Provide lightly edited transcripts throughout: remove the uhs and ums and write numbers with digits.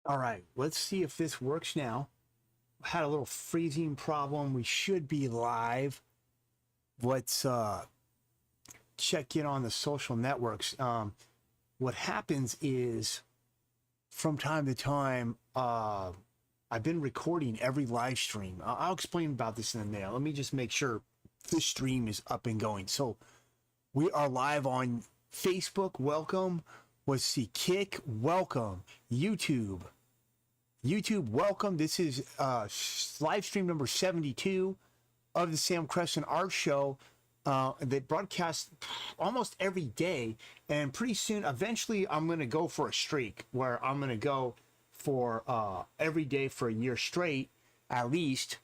All right, let's see if this works now. Had a little freezing problem. We should be live. Let's check in on the social networks. What happens is from time to time, I've been recording every live stream. I'll explain about this in a minute. Let me just make sure this stream is up and going. So we are live on Facebook. Welcome. Let's see. Kick. Welcome. YouTube, welcome. This is live stream number 72 of the Sam Crescent Art Show. They broadcast almost every day, and pretty soon, eventually, I'm going to go for a streak where I'm going to go for every day for a year straight, at least.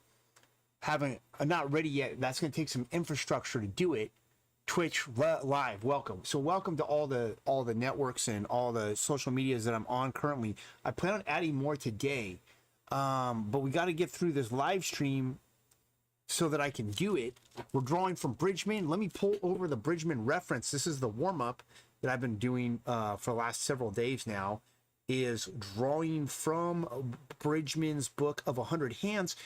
Haven't not ready yet. That's going to take some infrastructure to do it. Twitch live, welcome. So welcome to all the networks and all the social medias that I'm on currently. I plan on adding more today, but we got to get through this live stream so that I can do it. We're drawing from Bridgman. Let me pull over the Bridgman reference. This is the warm up that I've been doing for the last several days now. Is drawing from Bridgman's book of 100 hands,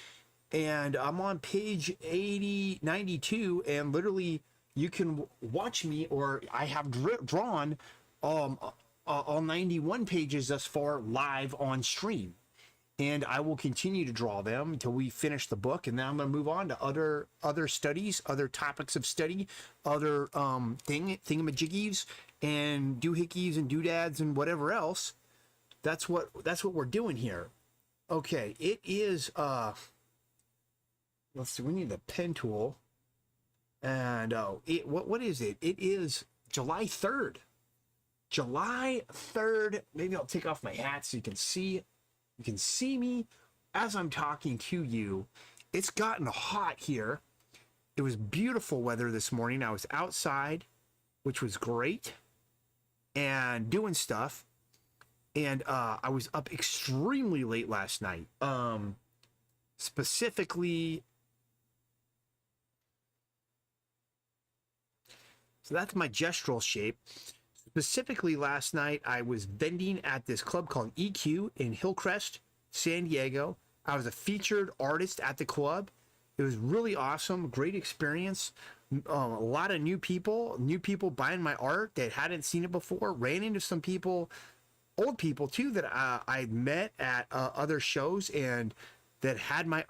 and I'm on page 92, and literally you can watch me, or I have drawn all 91 pages thus far live on stream, and I will continue to draw them until we finish the book, and then I'm going to move on to other studies, other topics of study, other thingamajiggies and doohickeys and doodads and whatever else. That's what we're doing here. Okay, it is let's see, we need the pen tool. And what is it? It is July 3rd. July 3rd. Maybe I'll take off my hat so you can see me as I'm talking to you. It's gotten hot here. It was beautiful weather this morning. I was outside, which was great, and doing stuff. And I was up extremely late last night. Specifically, so that's my gestural shape. Specifically, last night, I was vending at this club called EQ in Hillcrest, San Diego. I was a featured artist at the club. It was really awesome, great experience. A lot of new people buying my art that hadn't seen it before. Ran into some people, old people too, that I met at other shows and that have my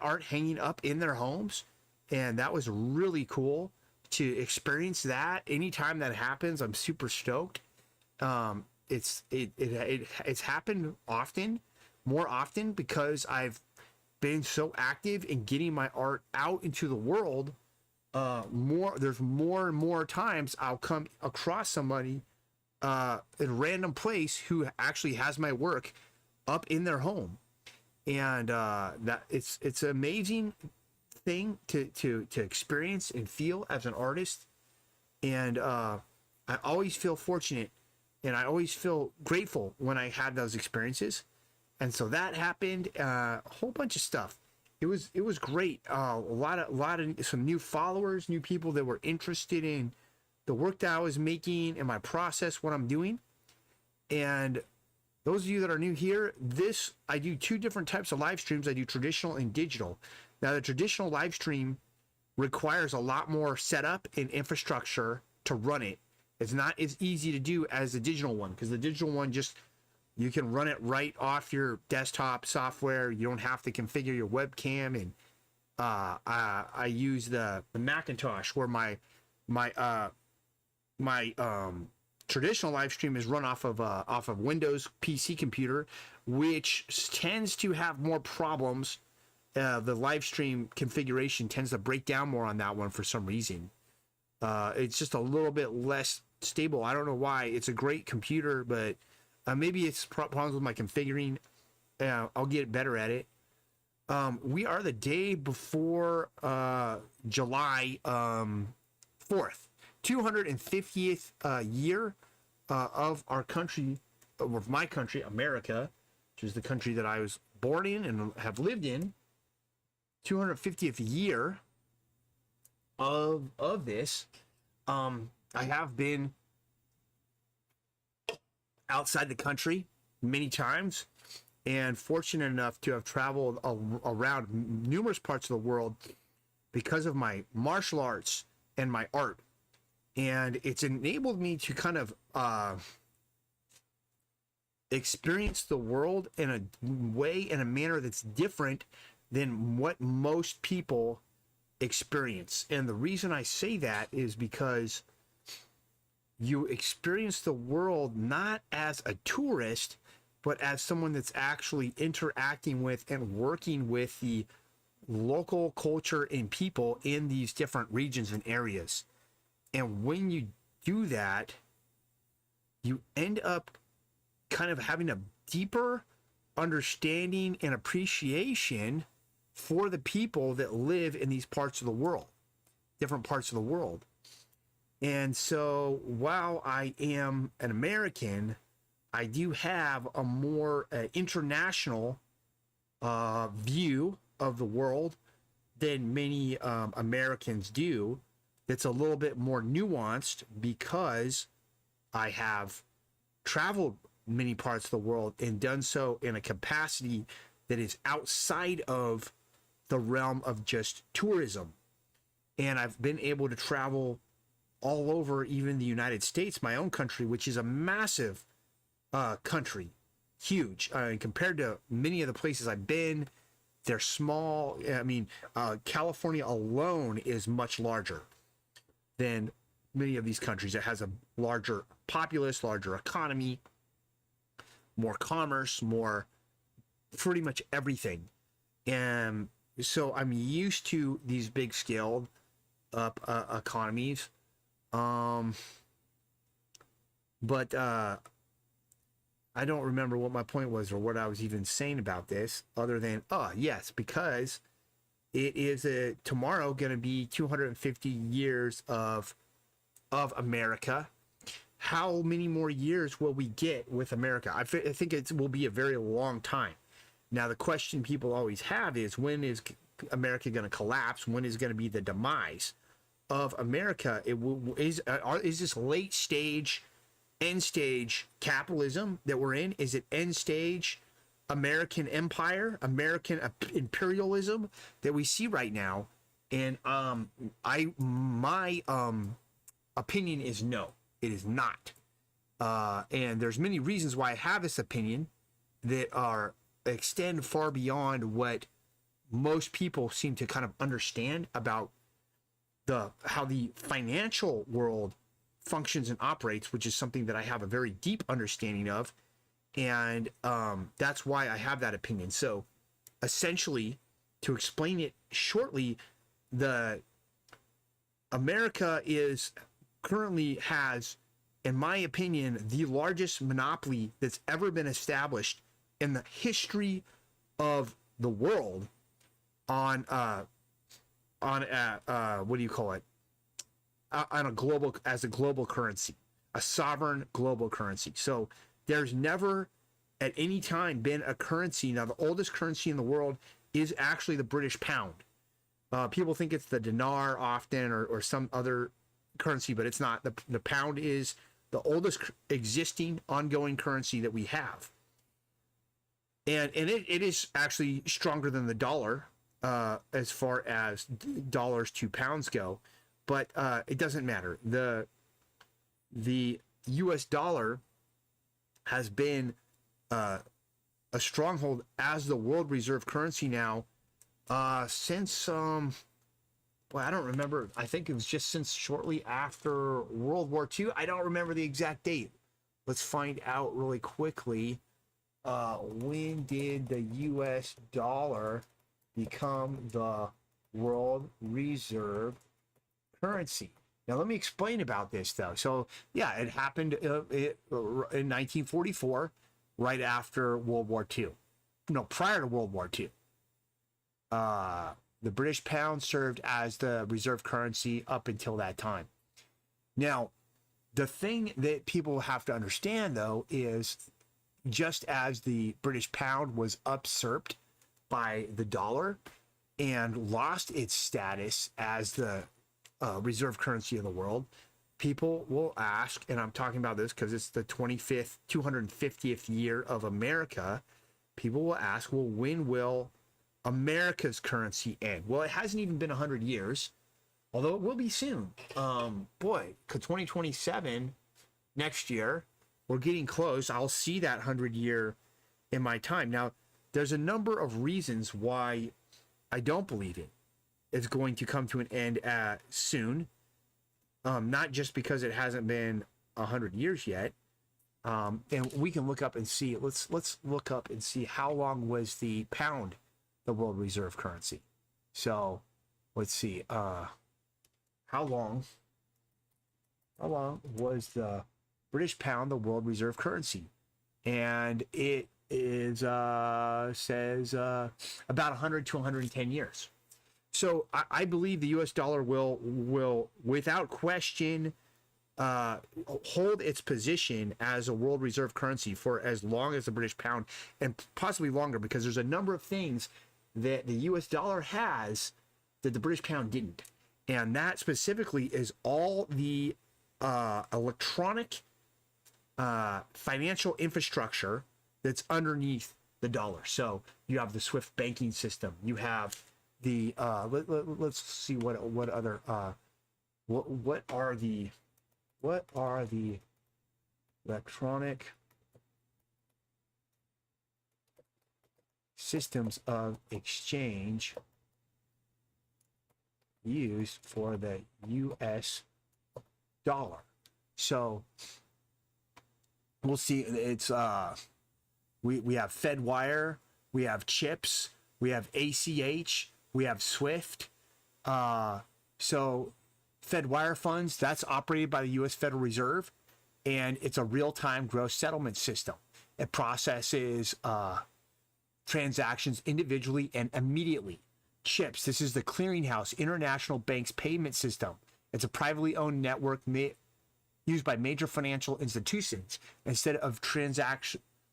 art hanging up in their homes, and that was really cool to experience that. Anytime that happens, I'm super stoked. It's happened often, more often, because I've been so active in getting my art out into the world. There's more and more times I'll come across somebody in a random place who actually has my work up in their home, and that it's an amazing thing to experience and feel as an artist. And I always feel fortunate, and I always feel grateful when I had those experiences. And so that happened, a whole bunch of stuff. It was great. A lot of some new followers, new people that were interested in the work that I was making and my process, what I'm doing. And those of you that are new here, I do two different types of live streams. I do traditional and digital. Now, the traditional live stream requires a lot more setup and infrastructure to run it. It's not as easy to do as the digital one, because the digital one you can run it right off your desktop software. You don't have to configure your webcam. And I use the Macintosh, where my traditional live stream is run off of Windows PC computer, which tends to have more problems. The live stream configuration tends to break down more on that one for some reason. It's just a little bit less stable. I don't know why. It's a great computer, but maybe it's problems with my configuring. I'll get better at it. We are the day before July 4th, 250th year of our country, of my country, America, which is the country that I was born in and have lived in. 250th year of this. I have been outside the country many times and fortunate enough to have traveled around numerous parts of the world because of my martial arts and my art. And it's enabled me to kind of experience the world in a way, in a manner that's different than what most people experience. And the reason I say that is because you experience the world not as a tourist, but as someone that's actually interacting with and working with the local culture and people in these different regions and areas. And when you do that, you end up kind of having a deeper understanding and appreciation for the people that live in these parts of the world, different parts of the world. And so while I am an American, I do have a more international view of the world than many Americans do. That's a little bit more nuanced because I have traveled many parts of the world and done so in a capacity that is outside of the realm of just tourism. And I've been able to travel all over, even the United States, my own country, which is a massive country, huge. Compared to many of the places I've been, they're small. I mean, California alone is much larger than many of these countries. It has a larger populace, larger economy, more commerce, more pretty much everything. And so I'm used to these big scaled up economies. But I don't remember what my point was or what I was even saying about this, other than, yes, because it is tomorrow going to be 250 years of America. How many more years will we get with America? I think it will be a very long time. Now, the question people always have is, when is America going to collapse? When is going to be the demise of America? Is this late stage, end stage capitalism that we're in? Is it end stage American empire, American imperialism that we see right now? And my opinion is no, it is not. And there's many reasons why I have this opinion that extend far beyond what most people seem to kind of understand about how the financial world functions and operates, which is something that I have a very deep understanding of. And that's why I have that opinion. So essentially, to explain it shortly, America currently has, in my opinion, the largest monopoly that's ever been established in the history of the world on what do you call it? On a global currency, a sovereign global currency. So there's never at any time been a currency. Now, the oldest currency in the world is actually the British pound. People think it's the dinar often or some other currency, but it's not. The pound is the oldest existing ongoing currency that we have. And it is actually stronger than the dollar as far as dollars to pounds go. But it doesn't matter. The U.S. dollar has been a stronghold as the world reserve currency now since I don't remember. I think it was just since shortly after World War II. I don't remember the exact date. Let's find out really quickly. When did the U.S. dollar become the world reserve currency? Now, let me explain about this, though. So, yeah, it happened in 1944, right after World War II. No, prior to World War II. The British pound served as the reserve currency up until that time. Now, the thing that people have to understand, though, is just as the British pound was usurped by the dollar and lost its status as the reserve currency of the world, people will ask, and I'm talking about this because it's the 250th year of America. People will ask, well, when will America's currency end? Well, it hasn't even been 100 years, although it will be soon. Boy, 2027 next year, we're getting close. I'll see that 100-year in my time. Now, there's a number of reasons why I don't believe it is going to come to an end soon. Not just because it hasn't been 100 years yet. And we can look up and see. Let's look up and see how long was the pound the world reserve currency. So let's see. How long was the British pound the world reserve currency? And it is says about 100 to 110 years. So I believe the U.S. dollar will without question hold its position as a world reserve currency for as long as the British pound, and possibly longer, because there's a number of things that the U.S. dollar has that the British pound didn't. And that specifically is all the electronic financial infrastructure that's underneath the dollar. So you have the SWIFT banking system. You have the let's see what other what are the electronic systems of exchange used for the US dollar. So we'll see. It's we have FedWire, we have CHIPS, we have ACH, we have SWIFT. So FedWire funds, that's operated by the U.S. Federal Reserve, and it's a real-time gross settlement system. It processes transactions individually and immediately. CHIPS, this is the clearinghouse, International Banks Payment System. It's a privately owned network used by major financial institutions. Instead of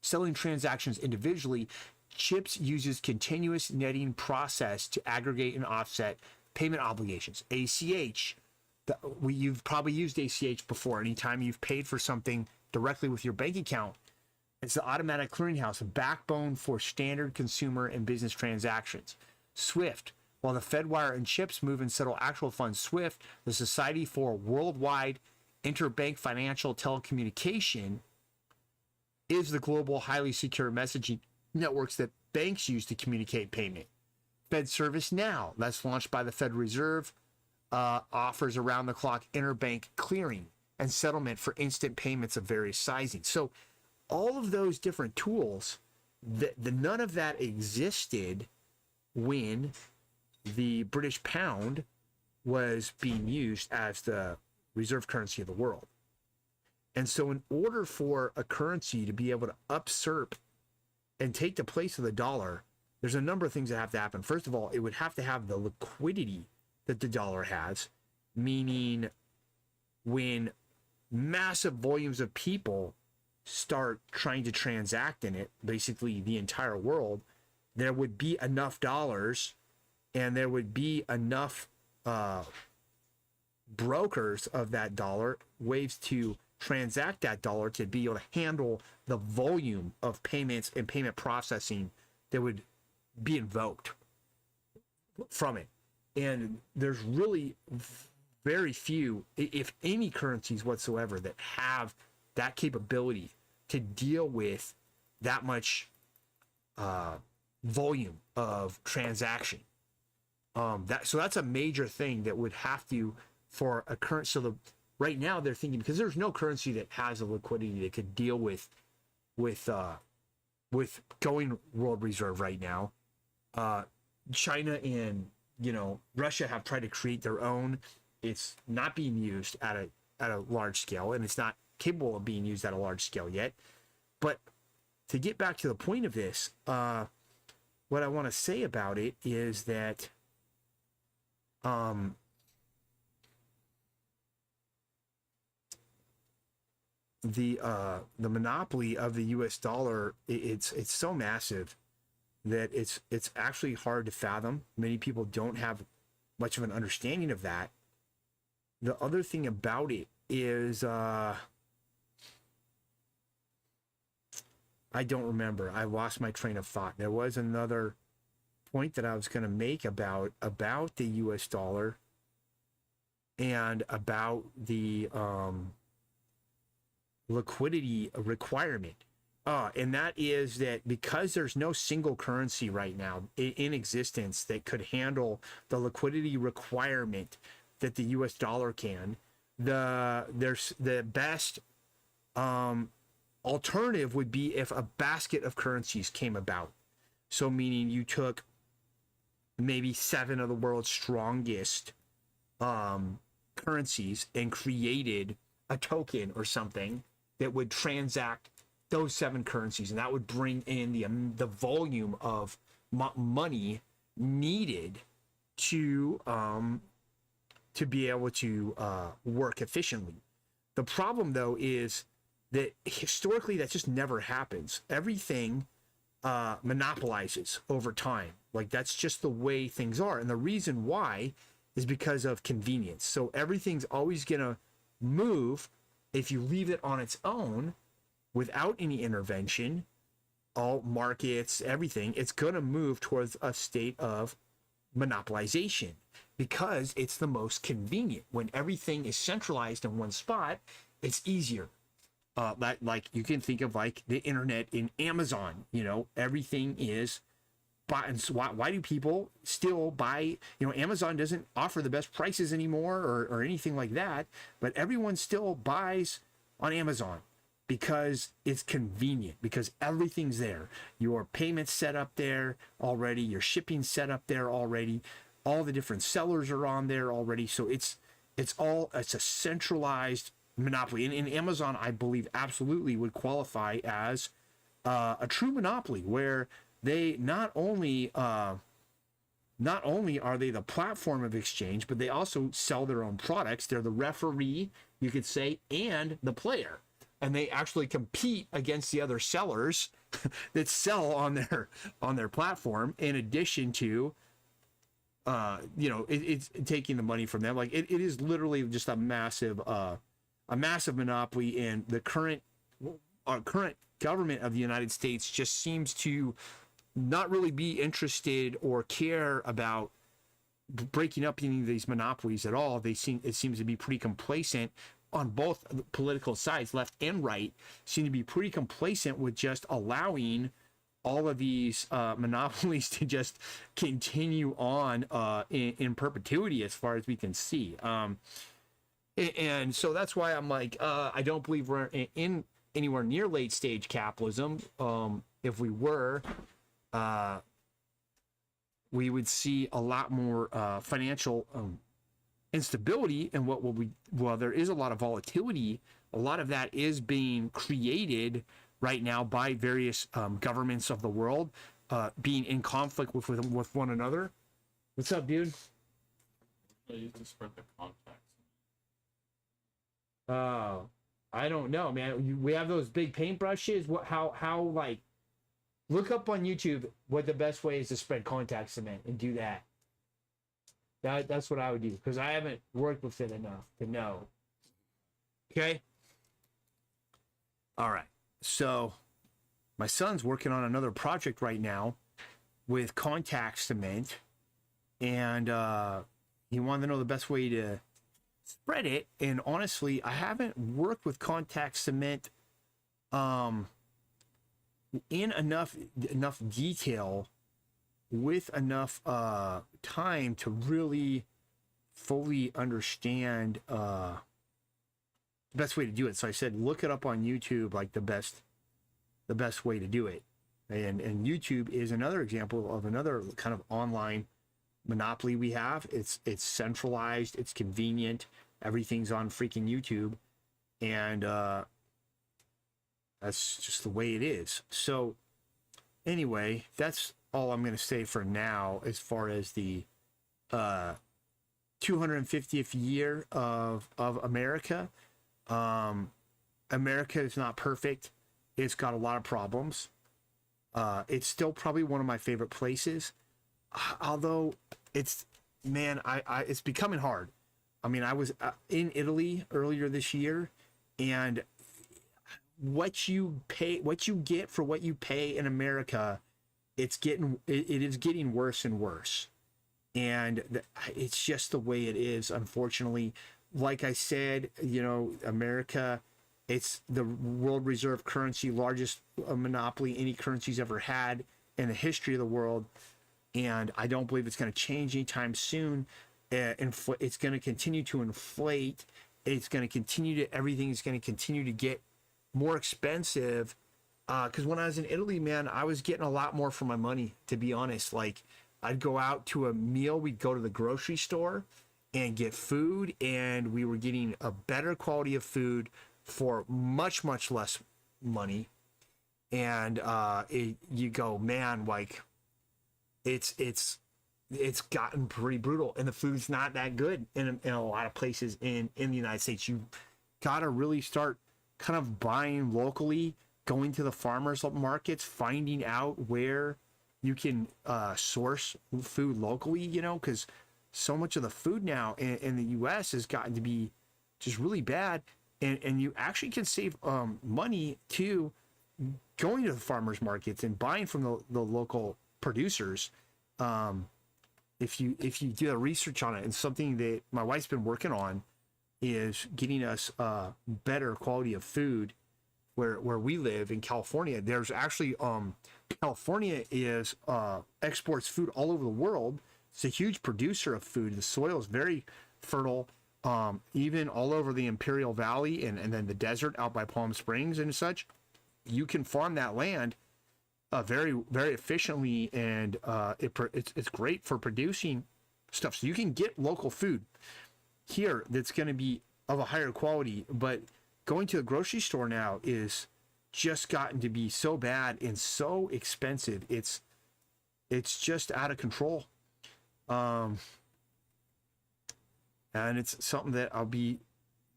settling transactions individually, CHIPS uses continuous netting process to aggregate and offset payment obligations. ACH, you've probably used ACH before. Anytime you've paid for something directly with your bank account, it's the automatic clearinghouse, a backbone for standard consumer and business transactions. SWIFT, while the FedWire and CHIPS move and settle actual funds, SWIFT, the Society for Worldwide Interbank Financial Telecommunication, is the global highly secure messaging networks that banks use to communicate payment. Fed Service Now, that's launched by the Federal Reserve, offers around-the-clock interbank clearing and settlement for instant payments of various sizing. So all of those different tools, none of that existed when the British pound was being used as the reserve currency of the world. And so in order for a currency to be able to usurp and take the place of the dollar, there's a number of things that have to happen. First of all, it would have to have the liquidity that the dollar has, meaning when massive volumes of people start trying to transact in it, basically the entire world, there would be enough dollars and there would be enough brokers of that dollar, ways to transact that dollar to be able to handle the volume of payments and payment processing that would be invoked from it. And there's really very few, if any, currencies whatsoever that have that capability to deal with that much volume of transaction. So that's a major thing that would have to, for a currency. So right now they're thinking, because there's no currency that has a liquidity that could deal with going world reserve right now. China and Russia have tried to create their own. It's not being used at a large scale, and it's not capable of being used at a large scale yet. But to get back to the point of this, what I want to say about it is that the monopoly of the U.S. dollar, it's so massive that it's actually hard to fathom. Many people don't have much of an understanding of that. The other thing about it is I don't remember. I lost my train of thought. There was another point that I was going to make about the US dollar and about the liquidity requirement. And that is that because there's no single currency right now in existence that could handle the liquidity requirement that the US dollar can, there's the best alternative would be if a basket of currencies came about. So meaning you took maybe 7 of the world's strongest currencies and created a token or something that would transact those 7 currencies, and that would bring in the volume of money needed to be able to work efficiently. The problem, though, is that historically that just never happens. Everything monopolizes over time. Like, that's just the way things are, and the reason why is because of convenience. So everything's always gonna move if you leave it on its own without any intervention. All markets, everything, it's gonna move towards a state of monopolization because it's the most convenient. When everything is centralized in one spot, it's easier. Like you can think of like the internet in Amazon. You know, everything is. Why do people still buy? You know, Amazon doesn't offer the best prices anymore or anything like that, but everyone still buys on Amazon because it's convenient, because everything's there. Your payments set up there already, your shipping set up there already, all the different sellers are on there already. So it's a centralized monopoly. And Amazon, I believe, absolutely would qualify as a true monopoly, where they not only are they the platform of exchange, but they also sell their own products. They're the referee, you could say, and the player. And they actually compete against the other sellers that sell on their platform, in addition to it's taking the money from them. Like it is literally just a massive monopoly. And the current government of the United States just seems to not really be interested or care about breaking up any of these monopolies at all. It seems to be pretty complacent on both political sides, left and right, seem to be pretty complacent with just allowing all of these monopolies to just continue on in perpetuity, as far as we can see. And so that's why I'm like, I don't believe we're in anywhere near late stage capitalism. If we were, we would see a lot more financial instability. And there is a lot of volatility. A lot of that is being created right now by various governments of the world being in conflict with one another. What's up, dude? I used to spread the contacts. I don't know, man. We have those big paintbrushes. How like, look up on YouTube what the best way is to spread contact cement and do that. That's what I would do, because I haven't worked with it enough to know. Okay. All right. So my son's working on another project right now with contact cement, and he wanted to know the best way to spread it. And honestly, I haven't worked with contact cement in enough detail, with enough time to really fully understand the best way to do it. So I said, look it up on YouTube, like the best way to do it. And YouTube is another example of another kind of online monopoly we have. It's centralized, it's convenient, everything's on freaking YouTube, and that's just the way it is. So anyway, that's all I'm going to say for now as far as the 250th year of America. America is not perfect. It's got a lot of problems. It's still probably one of my favorite places, although it's becoming hard. I mean, I was in Italy earlier this year, and what you pay, what you get for what you pay in America, it is getting worse and worse. And it's just the way it is, unfortunately. Like I said, you know, America, it's the world reserve currency, largest monopoly any currency's ever had in the history of the world. And I don't believe it's going to change anytime soon. It's going to continue to inflate. It's going to continue to, everything is going to continue to get more expensive. Because when I was in Italy, man, I was getting a lot more for my money, to be honest. Like, I'd go out to a meal, we'd go to the grocery store and get food, and we were getting a better quality of food for much, much less money. And you go, man, like, it's gotten pretty brutal, and the food's not that good in a lot of places in the United States. You gotta really start kind of buying locally, going to the farmers markets, finding out where you can source food locally, you know, because so much of the food now in the US has gotten to be just really bad, and you actually can save money too, going to the farmers markets and buying from the local producers. If you do the research on it, and something that my wife's been working on is getting us better quality of food where we live in California. There's actually California is exports food all over the world. It's a huge producer of food. The soil is very fertile, even all over the Imperial Valley and then the desert out by Palm Springs and such. You can farm that land very, very efficiently, and it's great for producing stuff. So you can get local food here that's going to be of a higher quality, but going to the grocery store now is just gotten to be so bad and so expensive. It's just out of control. And it's something that I'll be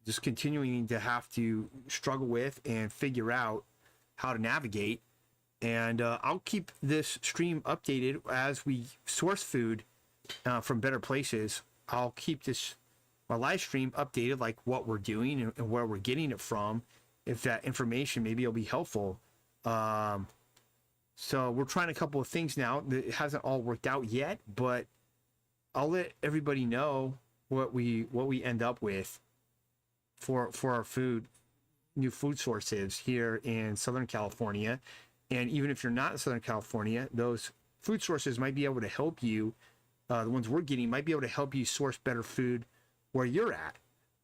just continuing to have to struggle with and figure out how to navigate. And I'll keep this stream updated as we source food from better places. I'll keep my live stream updated, like what we're doing and where we're getting it from. If that information maybe will be helpful. So we're trying a couple of things now. It hasn't all worked out yet, but I'll let everybody know what we end up with for our food, new food sources here in Southern California. And even if you're not in Southern California, those food sources might be able to help you. The ones we're getting might be able to help you source better food where you're at.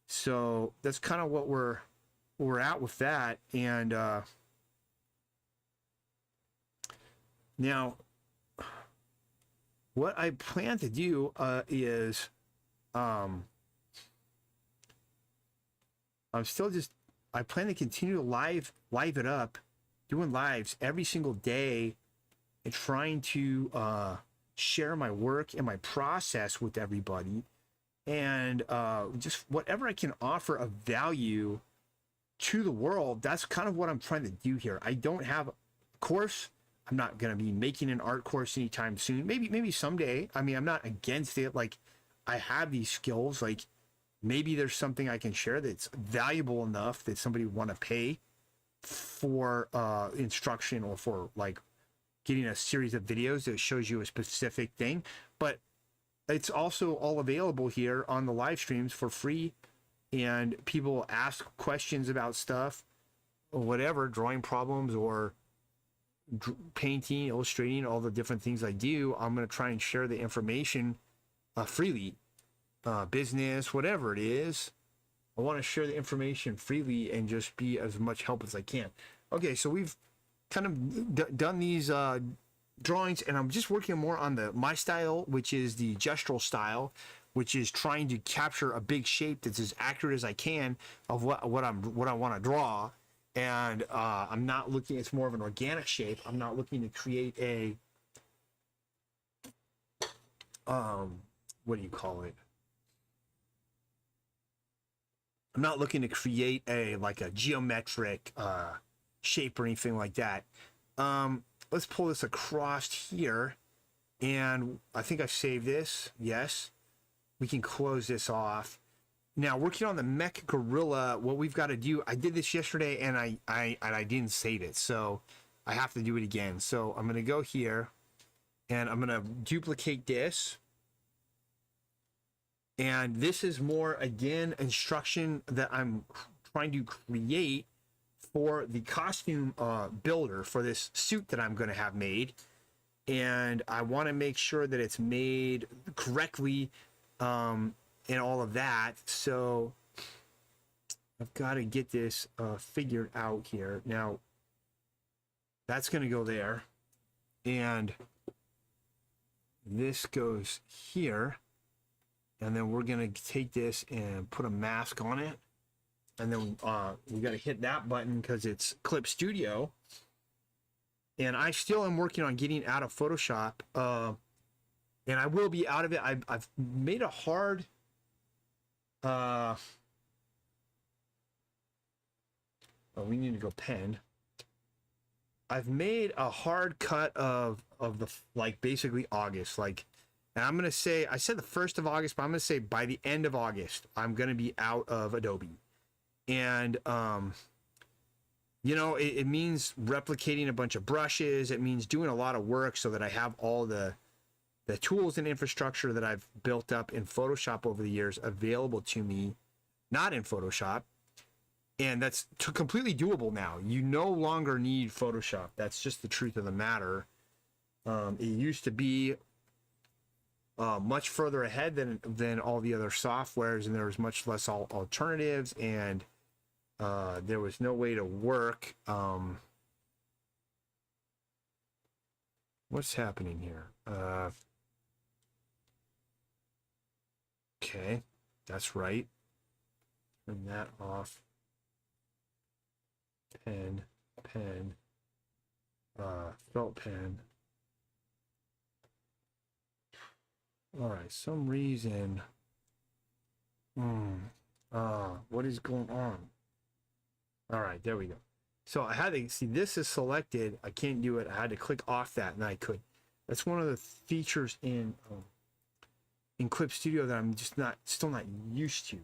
So that's kind of what we're at with that. And now what I plan to do is I plan to continue to live it up, doing lives every single day, and trying to share my work and my process with everybody, and just whatever I can offer of value to the world. That's kind of what I'm trying to do here. I don't have a course. I'm not going to be making an art course anytime soon. Maybe someday. I mean, I'm not against it. Like, I have these skills. Like, maybe there's something I can share that's valuable enough that somebody would want to pay for instruction, or for like getting a series of videos that shows you a specific thing. But it's also all available here on the live streams for free, and people ask questions about stuff or whatever, drawing problems or painting, illustrating, all the different things I do. I'm going to try and share the information freely, business, whatever it is. I want to share the information freely and just be as much help as I can. Okay, so we've kind of done these drawings, and I'm just working more on my style, which is the gestural style, which is trying to capture a big shape that's as accurate as I can of what I want to draw. And I'm not looking, it's more of an organic shape. I'm not looking to create a what do you call it? I'm not looking to create a geometric shape or anything like that. Let's pull this across here, and I think I've saved this. Yes, we can close this off, Now working on the Mech Gorilla, what we've got to do, I did this yesterday and I didn't save it, so I have to do it again. So I'm gonna go here and I'm gonna duplicate this. And this is more, again, instruction that I'm trying to create for the costume builder for this suit that I'm gonna have made. And I want to make sure that it's made correctly and all of that. So I've got to get this figured out here. Now, that's going to go there. And this goes here. And then we're going to take this and put a mask on it. And then we got to hit that button because it's Clip Studio. And I still am working on getting out of Photoshop. And I will be out of it. I've made a hard... oh, we need to go pen. I've made a hard cut of the, like, basically August. Like, and I'm going to say, I said the 1st of August, but I'm going to say by the end of August, I'm going to be out of Adobe. And, you know, it means replicating a bunch of brushes. It means doing a lot of work so that I have all the tools and infrastructure that I've built up in Photoshop over the years available to me, not in Photoshop. And that's completely doable now. You no longer need Photoshop. That's just the truth of the matter. It used to be much further ahead than all the other softwares, and there was much less alternatives, and there was no way to work. What's happening here? Okay, that's right. Turn that off. Pen, felt pen. All right, some reason. What is going on? All right, there we go. So I had to see this is selected. I can't do it. I had to click off that, and I could. That's one of the features in Clip Studio that I'm just still not used to.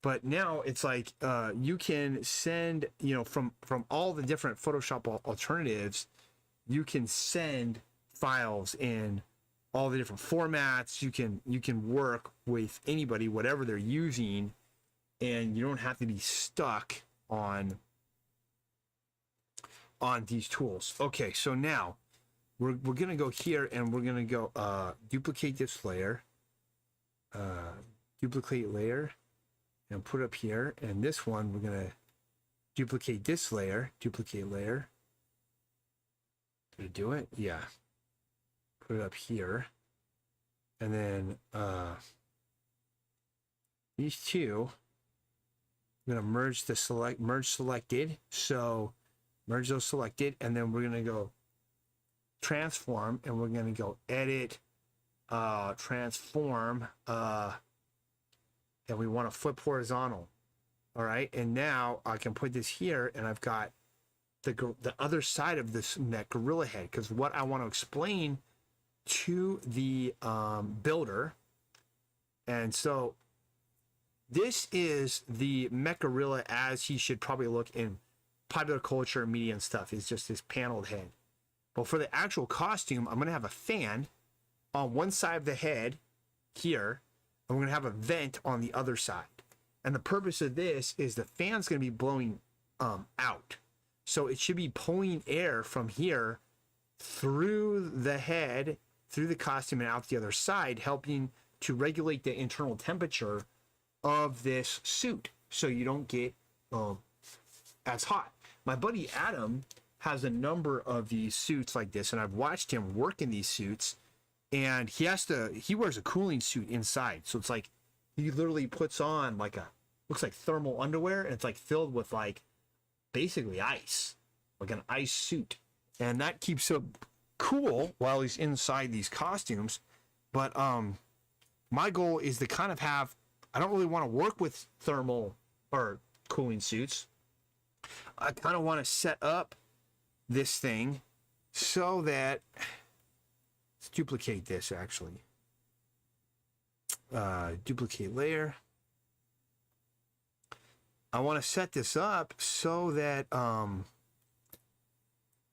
But now it's like you can send, you know, from all the different Photoshop alternatives, you can send files in all the different formats. You can work with anybody, whatever they're using, and you don't have to be stuck on these tools. Okay, so now we're gonna go here and we're gonna go duplicate this layer, duplicate layer, and put up here. And this one we're gonna duplicate this layer, duplicate layer. Did it do it? Yeah. Put it up here, and then these two. I'm gonna merge the merge selected. So merge those selected, and then we're gonna go transform, and we're gonna go edit, transform, and we want to flip horizontal. All right, and now I can put this here, and I've got the other side of this Mech Gorilla head, because what I want to explain to the builder, and so this is the Mech Gorilla as he should probably look in popular culture, media, and stuff. Is just this paneled head. But for the actual costume, I'm gonna have a fan on one side of the head here, and we're gonna have a vent on the other side. And the purpose of this is the fan's gonna be blowing out, so it should be pulling air from here through the head, through the costume, and out the other side, helping to regulate the internal temperature of this suit so you don't get as hot. My buddy Adam has a number of these suits like this, and I've watched him work in these suits, and he wears a cooling suit inside. So it's like he literally puts on like looks like thermal underwear, and it's like filled with like basically ice, like an ice suit. And that keeps him cool while he's inside these costumes. But my goal is to kind of have, I don't really want to work with thermal or cooling suits. I kind of want to set up this thing so that, let's duplicate this actually. duplicate layer. I want to set this up so that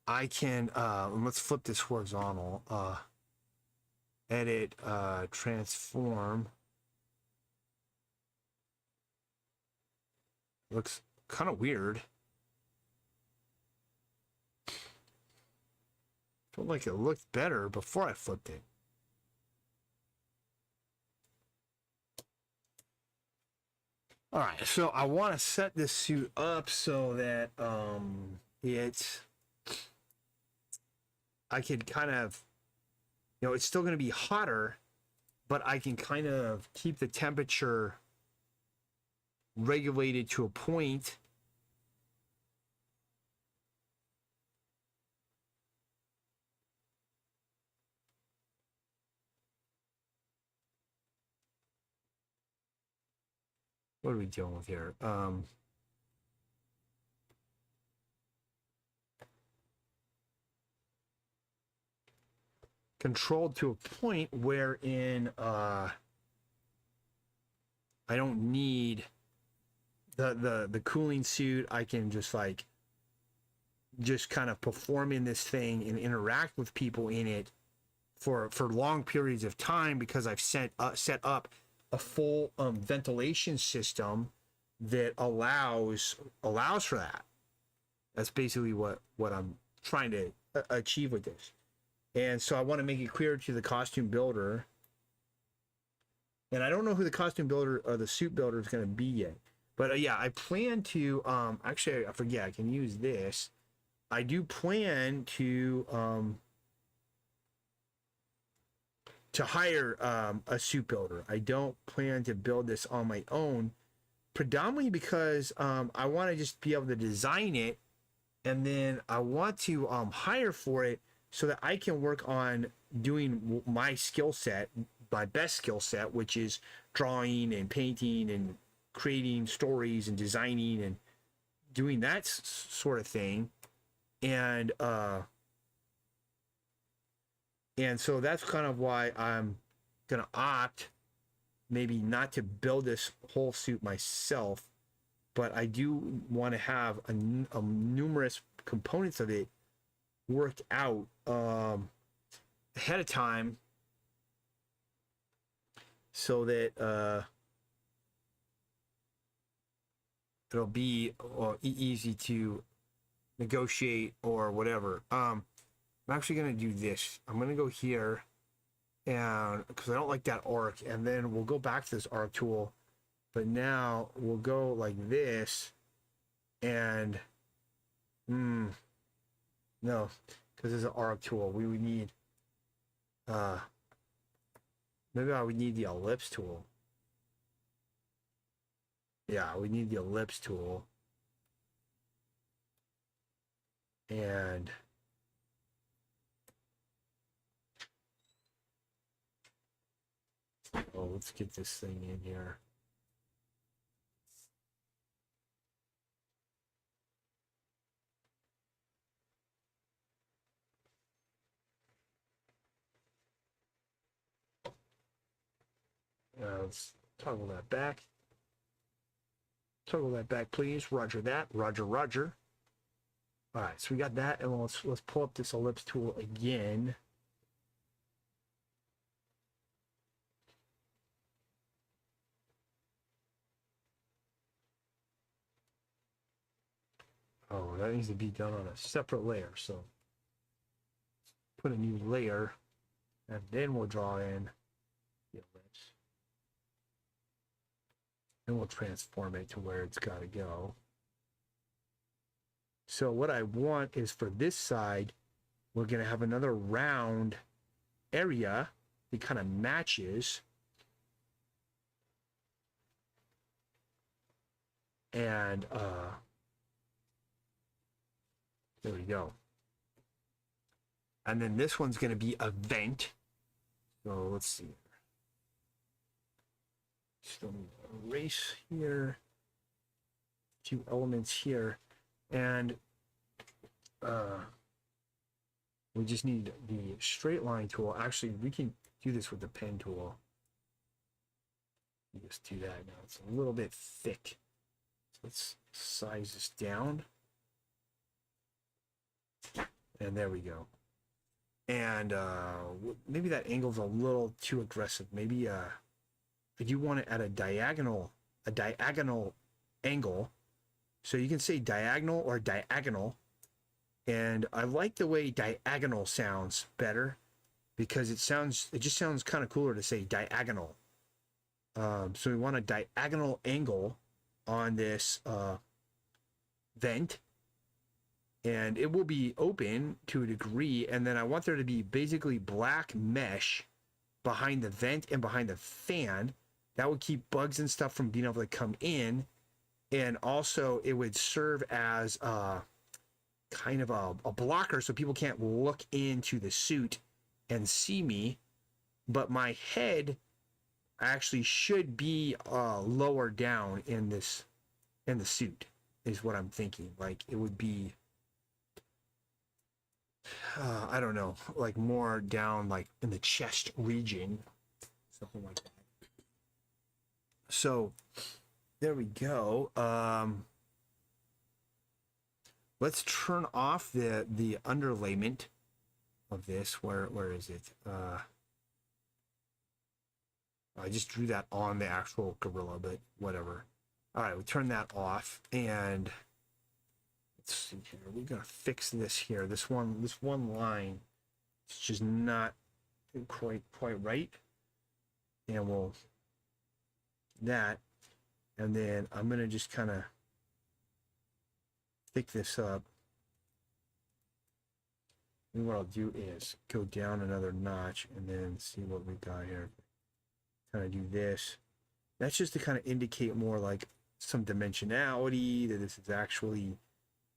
I can let's flip this horizontal. Edit, transform. Looks kind of weird. Felt like it looked better before I flipped it. All right, so I want to set this suit up so that I could kind of, it's still going to be hotter, but I can kind of keep the temperature regulated to a point. What are we dealing with here? Controlled to a point wherein I don't need the cooling suit. I can just kind of perform in this thing and interact with people in it for long periods of time, because I've set up a full ventilation system that allows for that. That's basically what I'm trying to achieve with this. And so I want to make it clear to the costume builder. And I don't know who the costume builder or the suit builder is going to be yet. But yeah, I plan to, actually, I forget, I can use this. I do plan to hire a suit builder. I don't plan to build this on my own, predominantly because I want to just be able to design it, and then I want to hire for it so that I can work on doing my skill set, my best skill set, which is drawing and painting and creating stories and designing and doing that sort of thing. And so that's kind of why I'm gonna opt maybe not to build this whole suit myself, but I do want to have a numerous components of it worked out ahead of time, so that it'll be easy to negotiate or whatever. I'm actually going to do this. I'm going to go here, and because I don't like that arc, and then we'll go back to this arc tool, but now we'll go like this, and no, because it's an arc tool. We would need maybe I would need the ellipse tool. Yeah, we need the ellipse tool. And let's get this thing in here. Let's toggle that back. Toggle that back, please. Roger that. Roger, roger. All right, so we got that, and let's pull up this ellipse tool again. Oh, that needs to be done on a separate layer. So put a new layer, and then we'll draw in the ellipse. And we'll transform it to where it's got to go. So what I want is for this side, we're going to have another round area that kind of matches. And there we go. And then this one's going to be a vent. So let's see. Still need to erase here. Two elements here. And we just need the straight line tool. Actually, we can do this with the pen tool. Just do that now. It's a little bit thick. Let's size this down. And there we go. And maybe that angle's a little too aggressive. Maybe if you want it at a diagonal angle, so you can say diagonal or diagonal. And I like the way diagonal sounds better because it just sounds kind of cooler to say diagonal. So we want a diagonal angle on this vent, and it will be open to a degree, and then I want there to be basically black mesh behind the vent and behind the fan. That would keep bugs and stuff from being able to come in, and also it would serve as kind of a blocker so people can't look into the suit and see me, but my head actually should be lower down in the suit is what I'm thinking. Like it would be I don't know, like more down like in the chest region, something like that. So there we go. Let's turn off the underlayment of this. Where is it? I just drew that on the actual gorilla, but whatever. All right, we turn that off, and let's see here. We're gonna fix this here. This one line, it's just not quite right, and we'll that, and then I'm gonna just kind of thick this up. And what I'll do is go down another notch and then see what we got here. Kind of do this. That's just to kind of indicate more like some dimensionality, that this is actually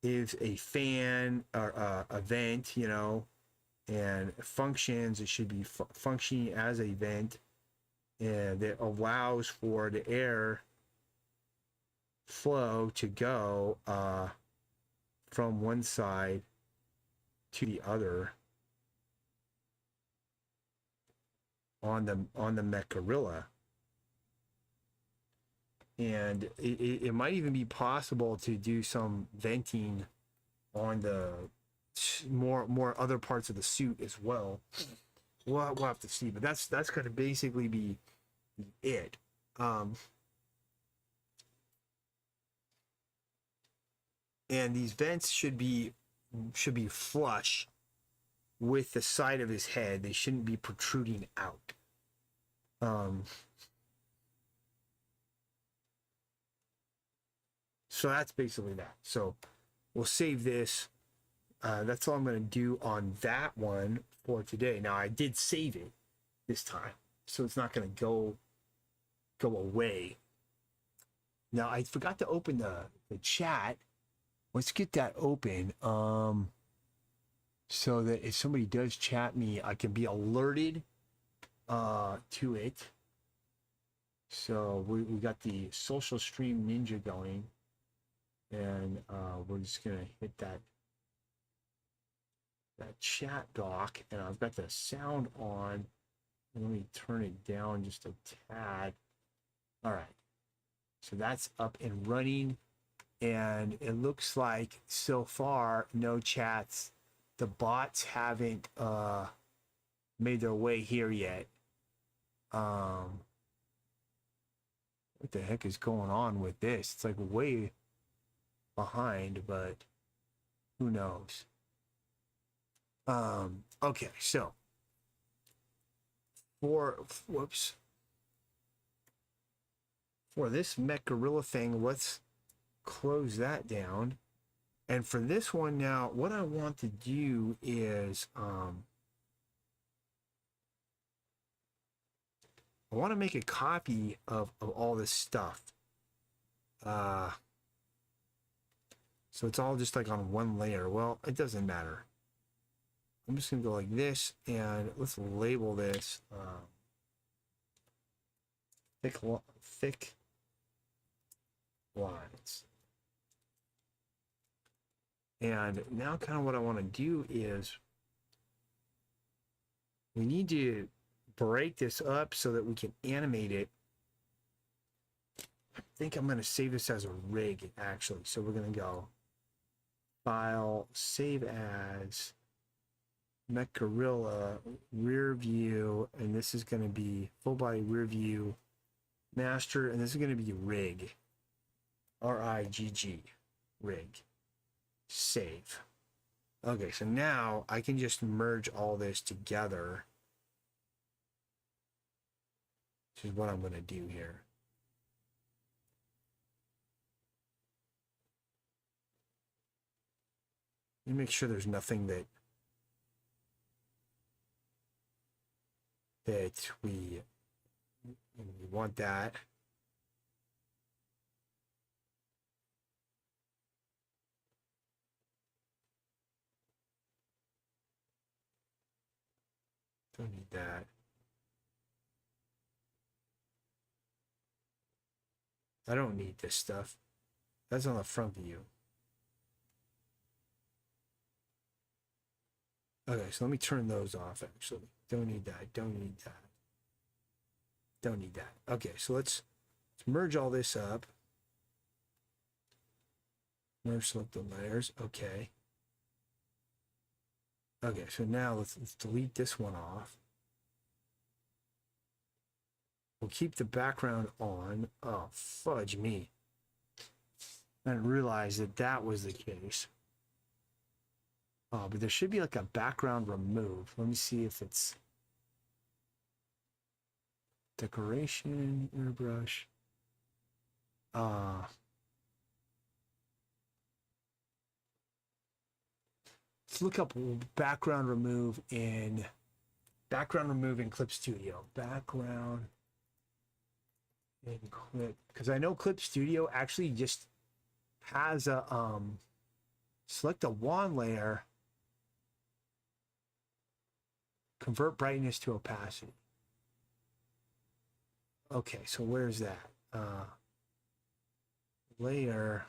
is a fan or a vent, you know, and functions. It should be functioning as a vent, and that allows for the air flow to go from one side to the other on the Mech Gorilla. And it might even be possible to do some venting on the more other parts of the suit as well. We'll have to see, but that's going to basically be it. And these vents should be flush with the side of his head. They shouldn't be protruding out. So that's basically that. So we'll save this. That's all I'm going to do on that one for today. Now I did save it this time, so it's not going to go away. Now I forgot to open the chat. Let's get that open. So that if somebody does chat me, I can be alerted to it. So we got the Social Stream Ninja going, and we're just gonna hit that chat dock, and I've got the sound on. Let me turn it down just a tad. All right, so that's up and running, and it looks like so far no chats. The bots haven't made their way here yet. What the heck is going on with this? It's like way behind, but who knows? Okay, so for this Mech Gorilla thing, let's close that down. And for this one now, what I want to do is I want to make a copy of all this stuff. So it's all just like on one layer. Well, it doesn't matter. I'm just going to go like this, and let's label this thick lines. And now kind of what I want to do is we need to break this up so that we can animate it I think I'm going to save this as a rig, actually. So we're going to go File, Save As, Mech Gorilla, Rear View, and this is going to be Full Body Rear View, Master, and this is going to be Rig. RIGG. Rig. Save. Okay, so now I can just merge all this together. Which is what I'm going to do here. Let me make sure there's nothing that we want that. Don't need that. I don't need this stuff. That's on the front view. Okay, so let me turn those off actually. Don't need that. Don't need that. Don't need that. Okay, so let's merge all this up. Merge selected layers. Okay. Okay, so now let's delete this one off. We'll keep the background on. Oh, fudge me. I didn't realize that that was the case. Oh, but there should be like a background remove. Let me see if it's decoration, airbrush. Let's look up background remove in Clip Studio. Background in Clip, because I know Clip Studio actually just has a select a wand layer, convert brightness to opacity. Okay, so where's that? Layer.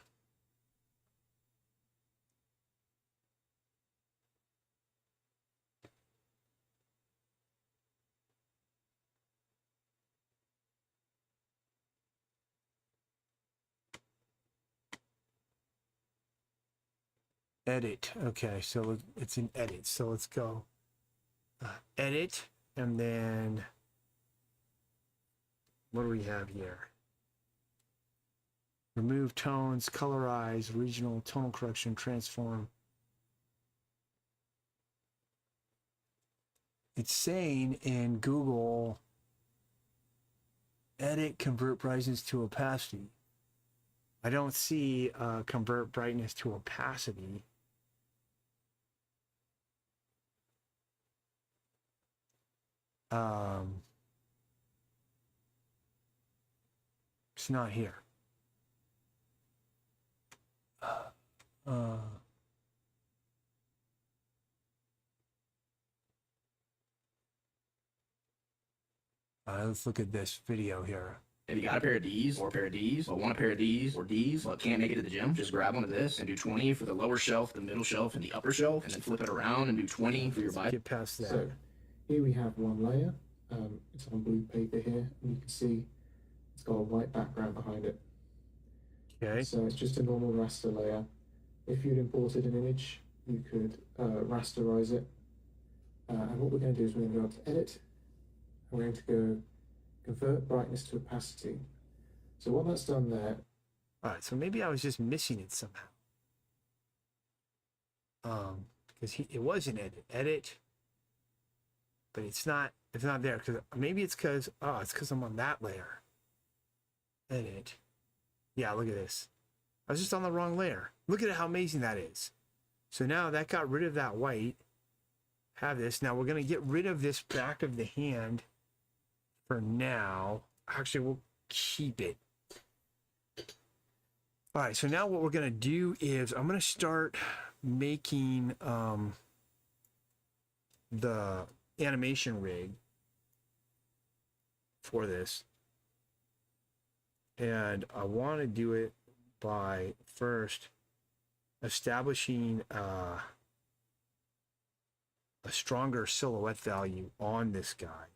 Edit. Okay, so it's in edit. So let's go edit, and then what do we have here? Remove tones, colorize, regional, tonal correction, transform. It's saying in Google, edit, convert brightness to opacity. I don't see convert brightness to opacity. It's not here. All right, let's look at this video here. If you got a pair of D's or a pair of D's, but want a pair of D's or D's, but can't make it to the gym, just grab one of this and do 20 for the lower shelf, the middle shelf, and the upper shelf, and then flip it around and do 20 for your bicep. Get past that. So here we have one layer. It's on blue paper here, and you can see it's got a white background behind it. Okay. So it's just a normal raster layer. If you'd imported an image, you could rasterize it. And what we're going to do is we're going to go up to Edit. And we're going to go Convert Brightness to Opacity. So what that's done there. All right, so maybe I was just missing it somehow. Because it was in edit, but it's not there. Because maybe it's because I'm on that layer. Edit. Yeah, look at this. I was just on the wrong layer. Look at how amazing that is. So now that got rid of that white. Have this. Now we're going to get rid of this back of the hand for now. Actually, we'll keep it. All right, so now what we're going to do is I'm going to start making the animation rig for this. And I want to do it by first establishing a stronger silhouette value on this guy.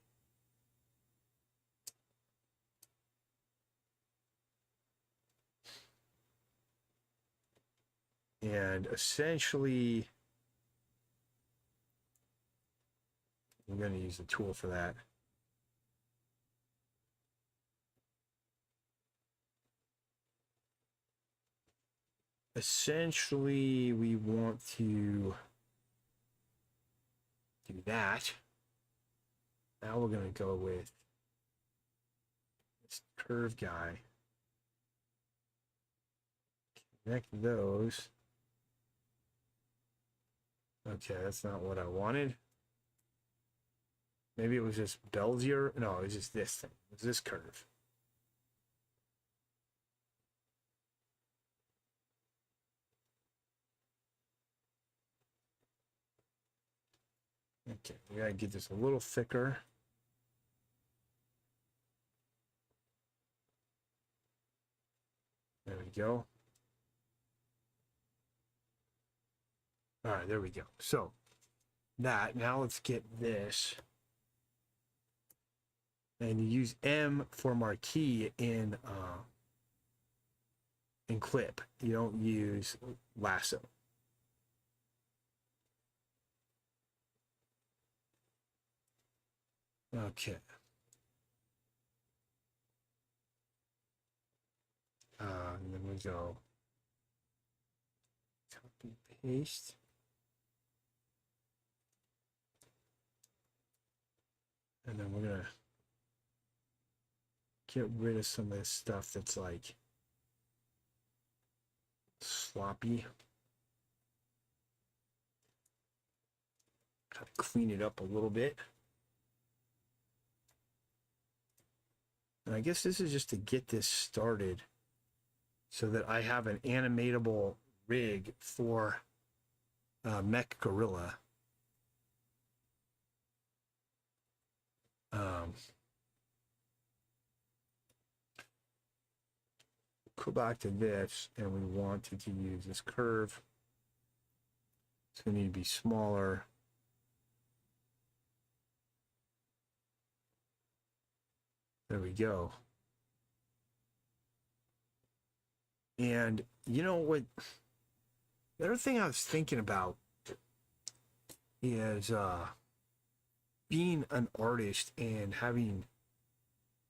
And essentially, I'm going to use the tool for that. Essentially, we want to do that. Now we're going to go with this curve guy. Connect those. Okay, that's not what I wanted. Maybe it was just Bezier. No, it was just this thing. It was this curve. Okay, we gotta get this a little thicker. There we go. All right, there we go. So that, now let's get this. And you use M for marquee in clip. You don't use lasso. Okay. And then we go copy paste. And then we're gonna get rid of some of this stuff that's like sloppy. Kind of clean it up a little bit. And I guess this is just to get this started so that I have an animatable rig for Mech Gorilla. Go back to this, and we wanted to use this curve. It's going to need to be smaller. There we go. And you know what? The other thing I was thinking about is being an artist and having,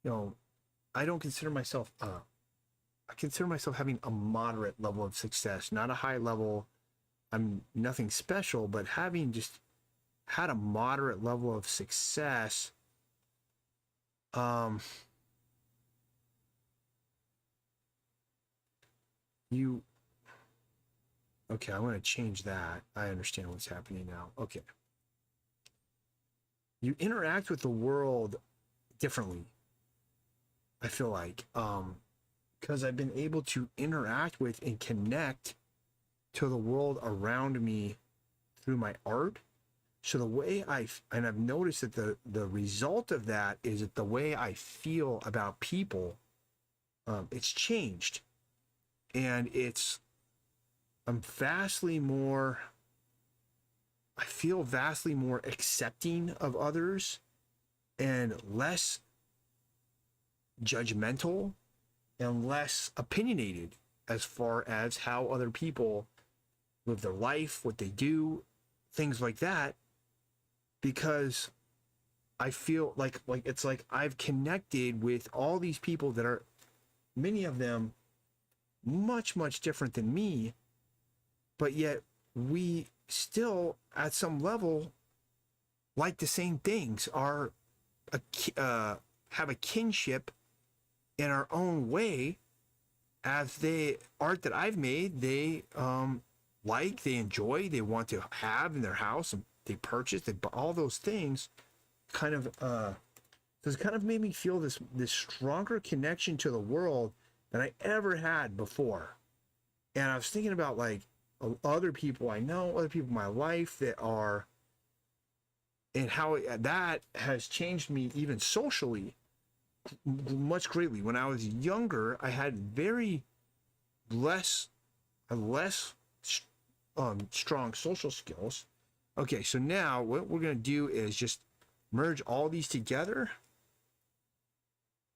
I don't consider myself I consider myself having a moderate level of success, not a high level. I'm nothing special, but having just had a moderate level of success, okay, I'm going to change that. I understand what's happening now. Okay. You interact with the world differently, I feel like, because I've been able to interact with and connect to the world around me through my art. So the way and I've noticed that the result of that is that the way I feel about people, it's changed. And I feel vastly more accepting of others and less judgmental and less opinionated as far as how other people live their life, what they do, things like that, because I feel like it's like I've connected with all these people that are, many of them, much, much different than me, but yet we still, at some level, like the same things, have a kinship in our own way, as the art that I've made, they they enjoy, they want to have in their house, and they purchase, all those things kind of it's kind of made me feel this stronger connection to the world than I ever had before. And I was thinking about like other people I know, other people in my life that are, and how that has changed me even socially much greatly. When I was younger, I had less strong social skills. Okay, so now what we're going to do is just merge all these together.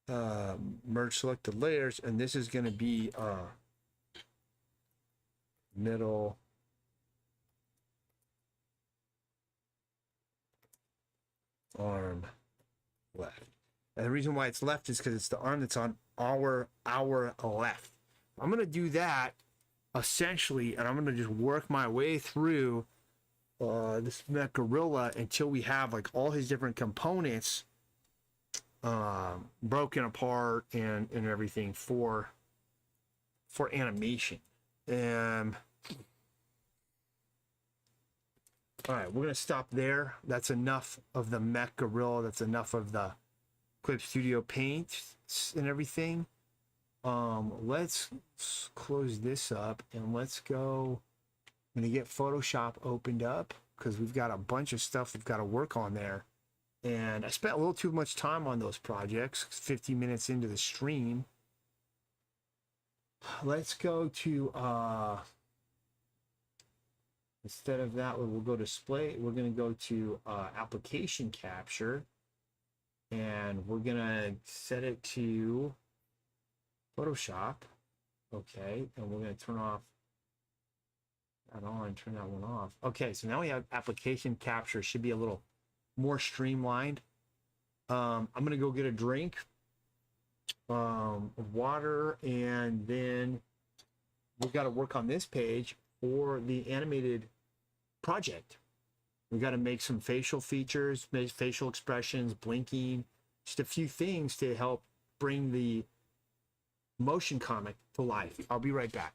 Merge selected layers, and this is going to be middle, arm, left. And the reason why it's left is because it's the arm that's on our left. I'm gonna do that essentially, and I'm gonna just work my way through this mech gorilla until we have like all his different components broken apart and everything for animation. All right, we're gonna stop there. That's enough of the mech gorilla. That's enough of the Clip Studio Paint and everything. Let's close this up and let's go. I'm gonna get Photoshop opened up because we've got a bunch of stuff we've got to work on there. And I spent a little too much time on those projects, 50 minutes into the stream. Let's go to instead of that, we'll go display. We're going to go to application capture, and we're going to set it to Photoshop. Okay, and we're going to turn off that on, turn that one off. Okay, so now we have application capture. Should be a little more streamlined. I'm going to go get a drink of water, and then we've got to work on this page for the animated project. We've got to make some facial features, make facial expressions, blinking, just a few things to help bring the motion comic to life. I'll be right back.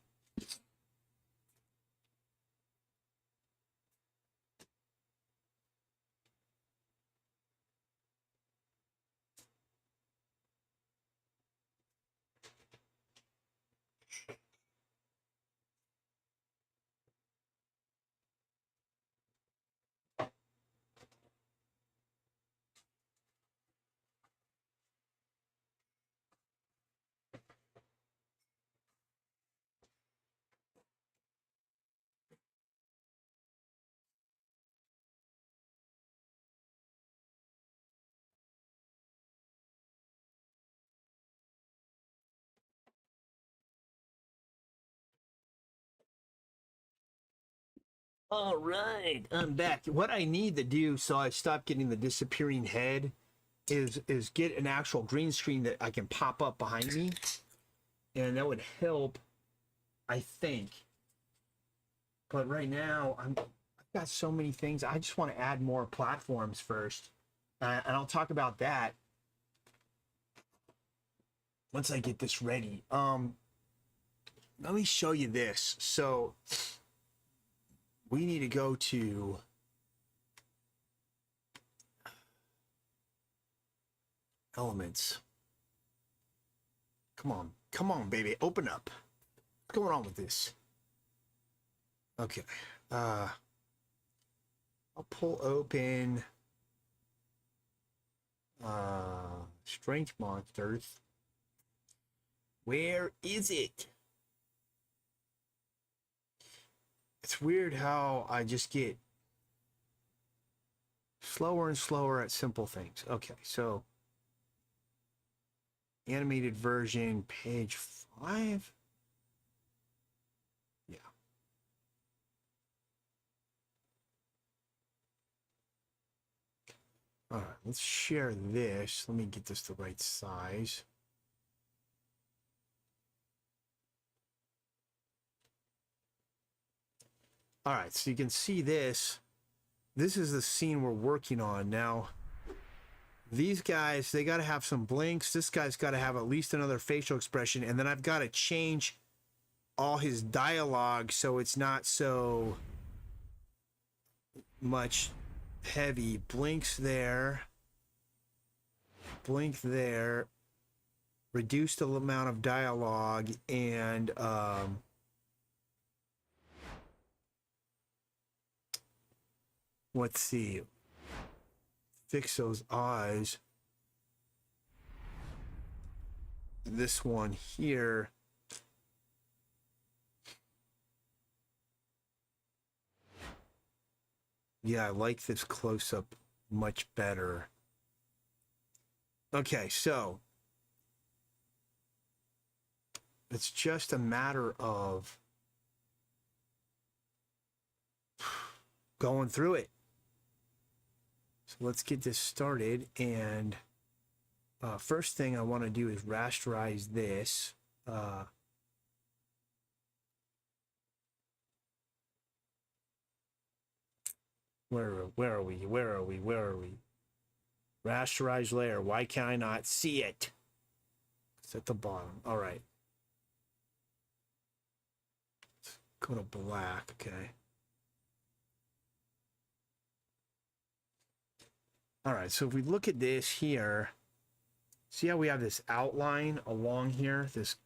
All right, I'm back. What I need to do so I stop getting the disappearing head is get an actual green screen that I can pop up behind me, and that would help, I think. But right now I've got so many things. I just want to add more platforms first, and I'll talk about that once I get this ready. Let me show you this. So we need to go to elements. Come on, baby, open up. What's going on with this? Okay, I'll pull open strength monsters. Where is it? It's weird how I just get slower and slower at simple things. Okay, so animated version, page 5. Yeah. All right, let's share this. Let me get this the right size. All right, so you can see this. This is the scene we're working on now. These guys, they got to have some blinks. This guy's got to have at least another facial expression, and then I've got to change all his dialogue so it's not so much heavy. Blinks there, blink there, reduce the amount of dialogue, and let's see, fix those eyes. This one here, yeah, I like this close-up much better. Okay, so it's just a matter of going through it. So let's get this started. And first thing I want to do is rasterize this. Where are we? Rasterize layer. Why can I not see it? It's at the bottom. All right. Let's go to black. Okay. All right. So if we look at this here, see how we have this outline along here, this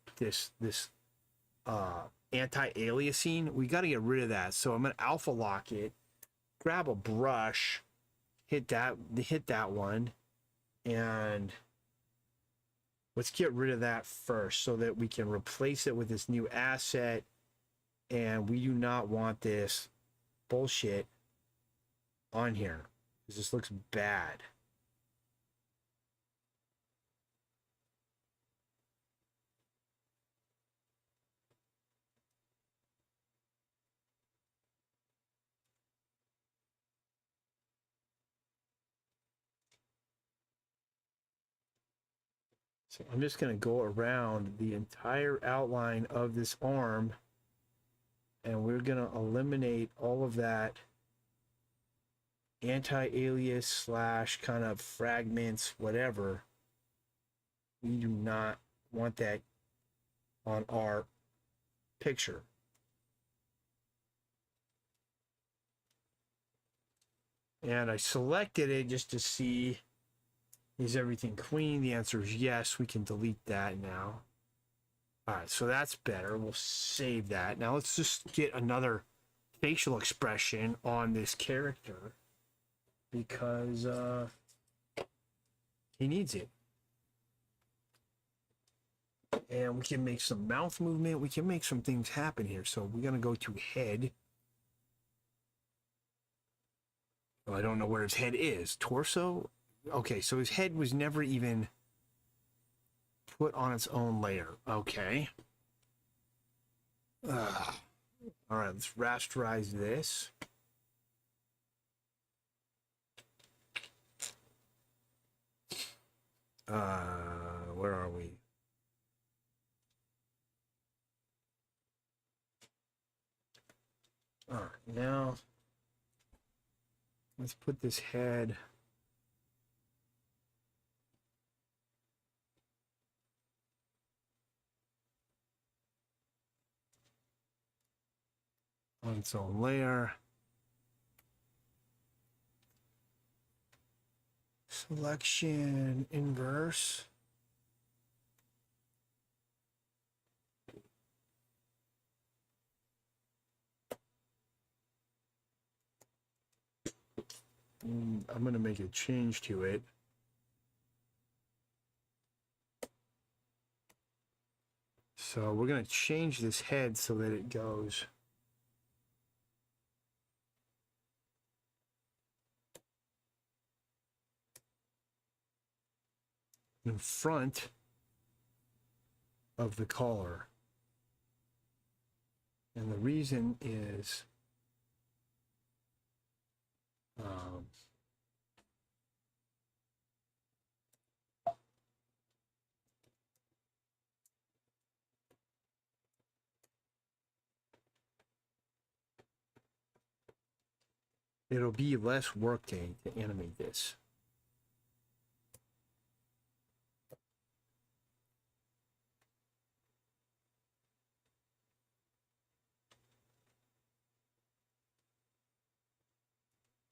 anti-aliasing. We got to get rid of that. So I'm going to alpha lock it, grab a brush, hit that one, and let's get rid of that first so that we can replace it with this new asset. And we do not want this bullshit on here because this looks bad. So I'm just going to go around the entire outline of this arm, and we're going to eliminate all of that anti-alias slash kind of fragments, whatever. We do not want that on our picture. And I selected it just to see, is everything clean? The answer is yes. We can delete that now. All right, so that's better. We'll save that. Now let's just get another facial expression on this character because he needs it. And we can make some mouth movement. We can make some things happen here. So we're going to go to head. Oh, I don't know where his head is. Torso? Okay, so his head was never even put on its own layer. Okay. All right, let's rasterize this. Where are we? All right, now let's put this head on its own layer. Selection, inverse. I'm going to make a change to it. So we're going to change this head so that it goes in front of the collar. And the reason is it'll be less workday to animate this.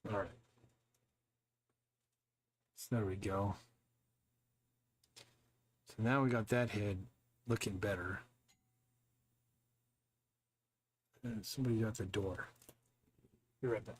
All right. So there we go. So now we got that head looking better. And somebody's at the door. Be right back.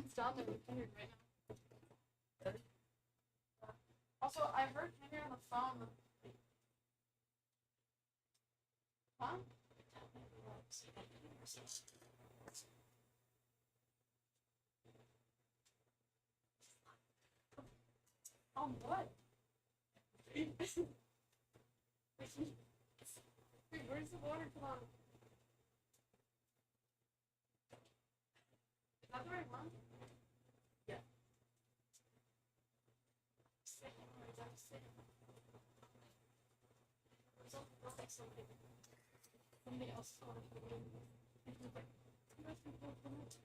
He's down there with Henry right now. Also, I heard Henry on the phone. Huh? On what? Wait, where's the water? Come on. Is that the right one? Yeah. Sick. I'm sick. Somebody else saw it. It was like, you guys can go from it.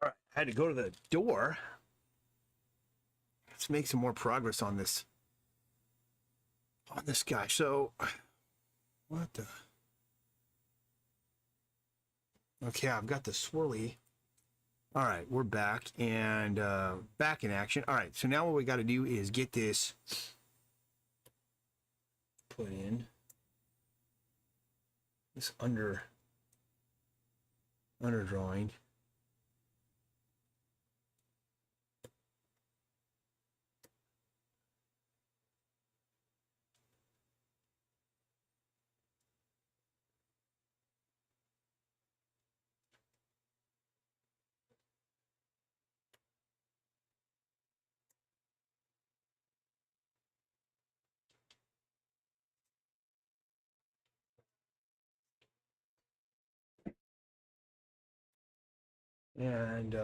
All right, I had to go to the door. Let's make some more progress on this. On this guy. So, what the? Okay, I've got the swirly. All right, we're back and back in action. All right, so now what we got to do is get this put in. This underdrawing. And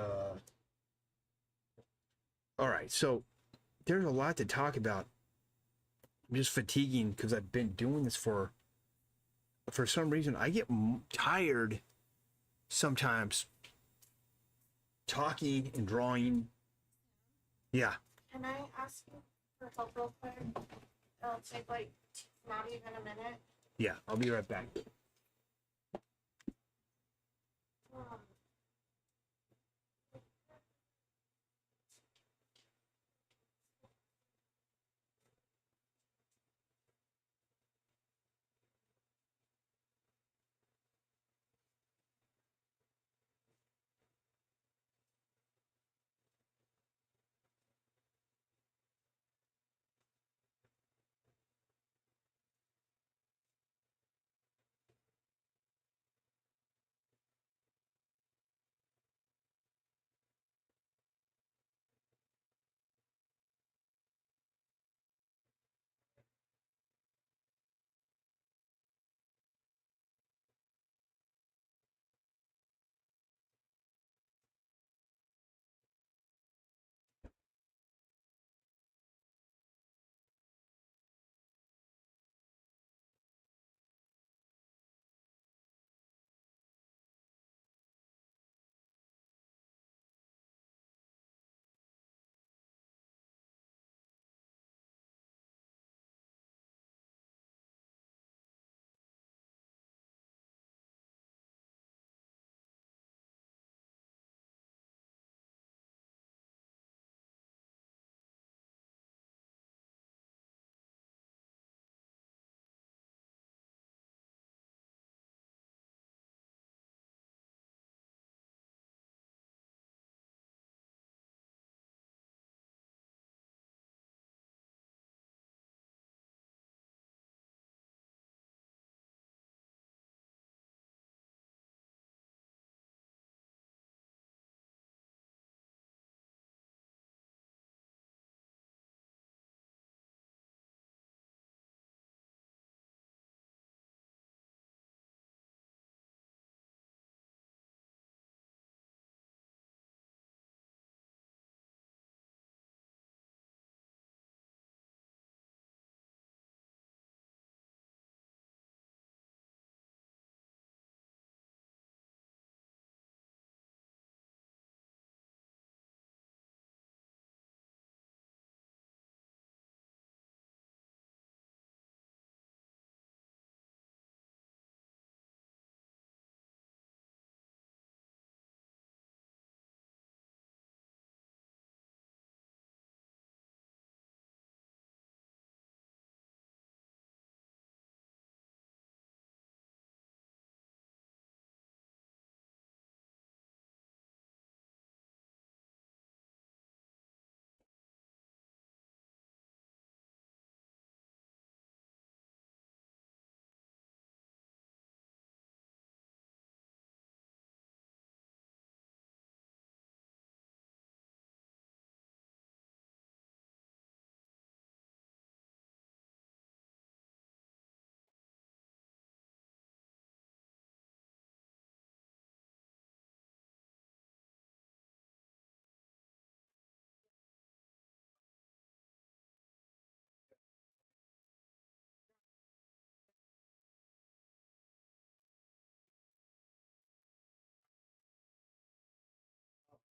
all right, so there's a lot to talk about. I'm just fatiguing because I've been doing this for some reason. I get tired sometimes talking and drawing. Yeah. Can I ask you for help real quick? It'll take like not even a minute. Yeah, I'll be right back. Um,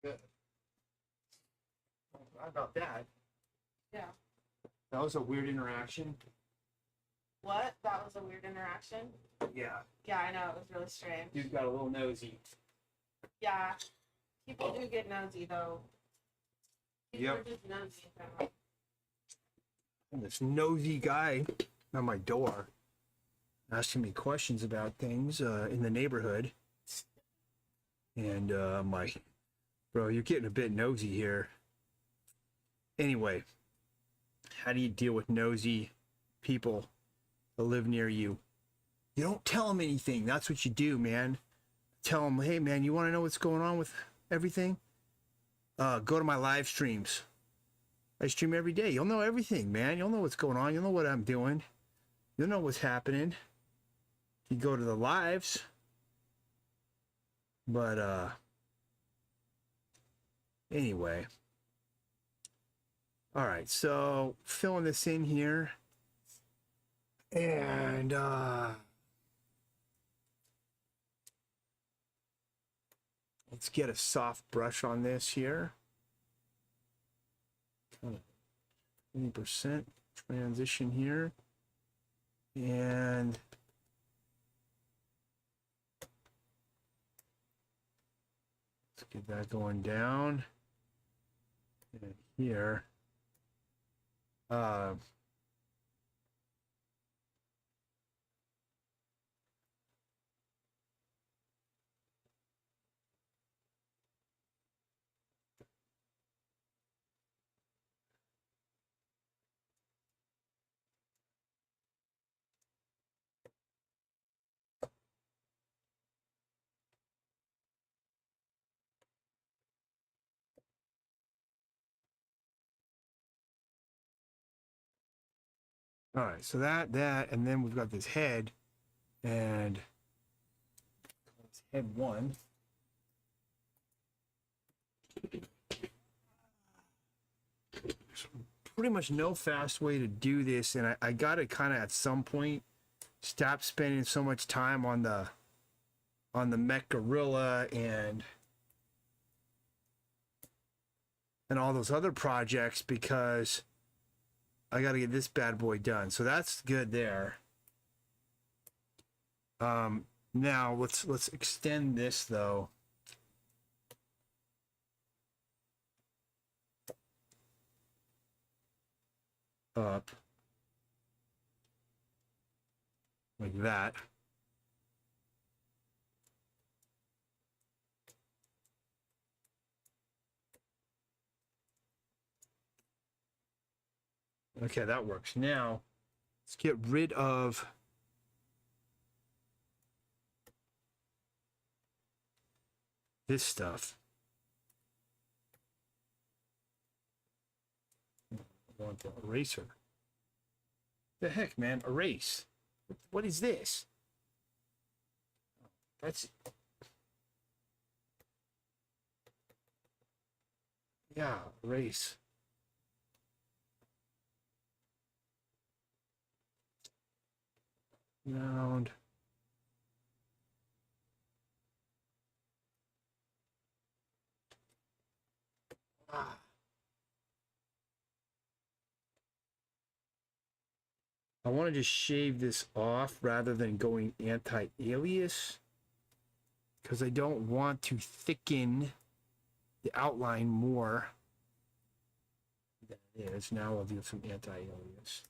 How about that? Yeah. That was a weird interaction. What? That was a weird interaction. Yeah. Yeah, I know, it was really strange. Dude got a little nosy. Yeah. People do get nosy though. People Yep. are just nosy in general. And this nosy guy at my door asking me questions about things in the neighborhood. And I'm like, bro, you're getting a bit nosy here. Anyway, how do you deal with nosy people that live near you? You don't tell them anything. That's what you do, man. Tell them, hey, man, you want to know what's going on with everything? Go to my live streams. I stream every day. You'll know everything, man. You'll know what's going on. You'll know what I'm doing. You'll know what's happening. You go to the lives. But anyway. All right, so filling this in here. And let's get a soft brush on this here. 20% transition here. And let's get that going down. And here. All right, so that, and then we've got this head, and it's head one. There's pretty much no fast way to do this, and I got to kind of at some point stop spending so much time on the Mech Gorilla and all those other projects because I got to get this bad boy done. So that's good there. Now let's extend this though. Up like that. Okay, that works. Now, let's get rid of this stuff. I want the eraser. The heck, man? Erase. What is this? That's... Yeah, erase. Round. I want to just shave this off rather than going anti-alias because I don't want to thicken the outline more than it is. Now I'll do some anti-alias.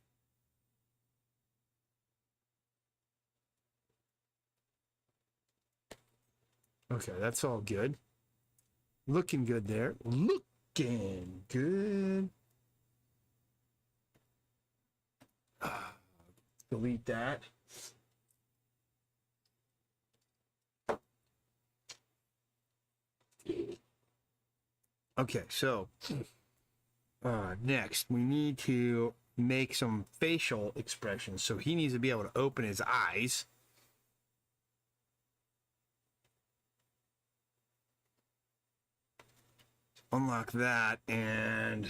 Okay, that's all good. Looking good there. Looking good. Delete that. Okay, so next we need to make some facial expressions. So he needs to be able to open his eyes. Unlock that and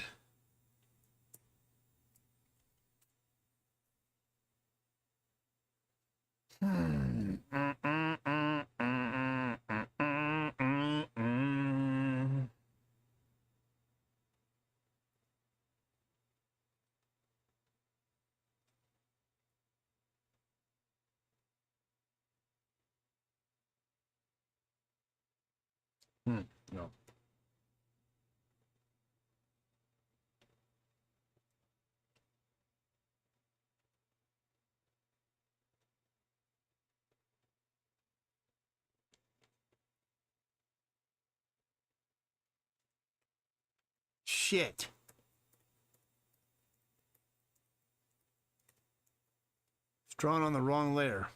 No. Shit. It's drawn on the wrong layer.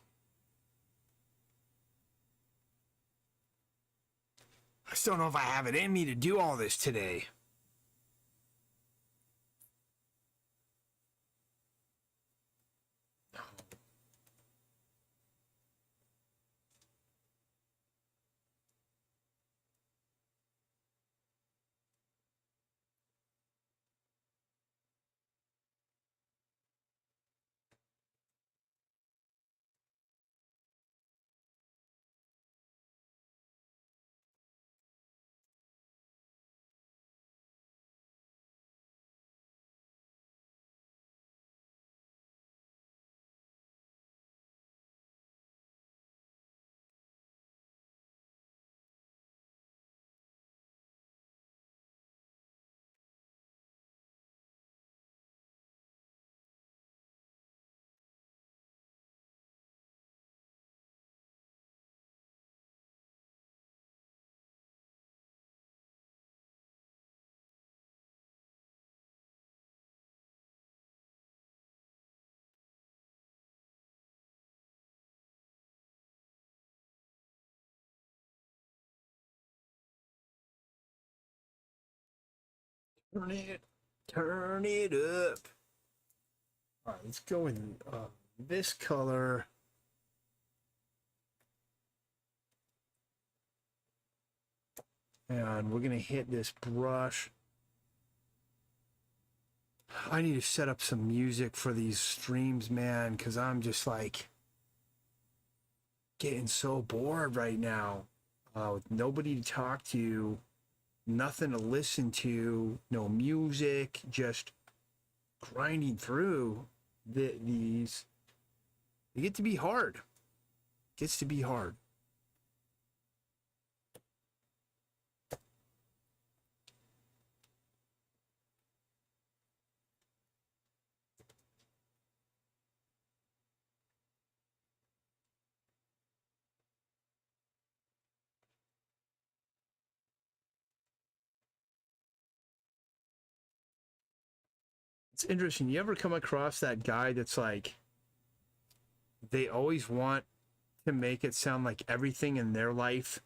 I still don't know if I have it in me to do all this today. Turn it up. All right, let's go in this color. And we're gonna hit this brush. I need to set up some music for these streams, man, because I'm just like getting so bored right now. With nobody to talk to, nothing to listen to, no music, just grinding through these. They get to be hard. Gets to be hard. It's interesting. You ever come across that guy that's like, they always want to make it sound like everything in their life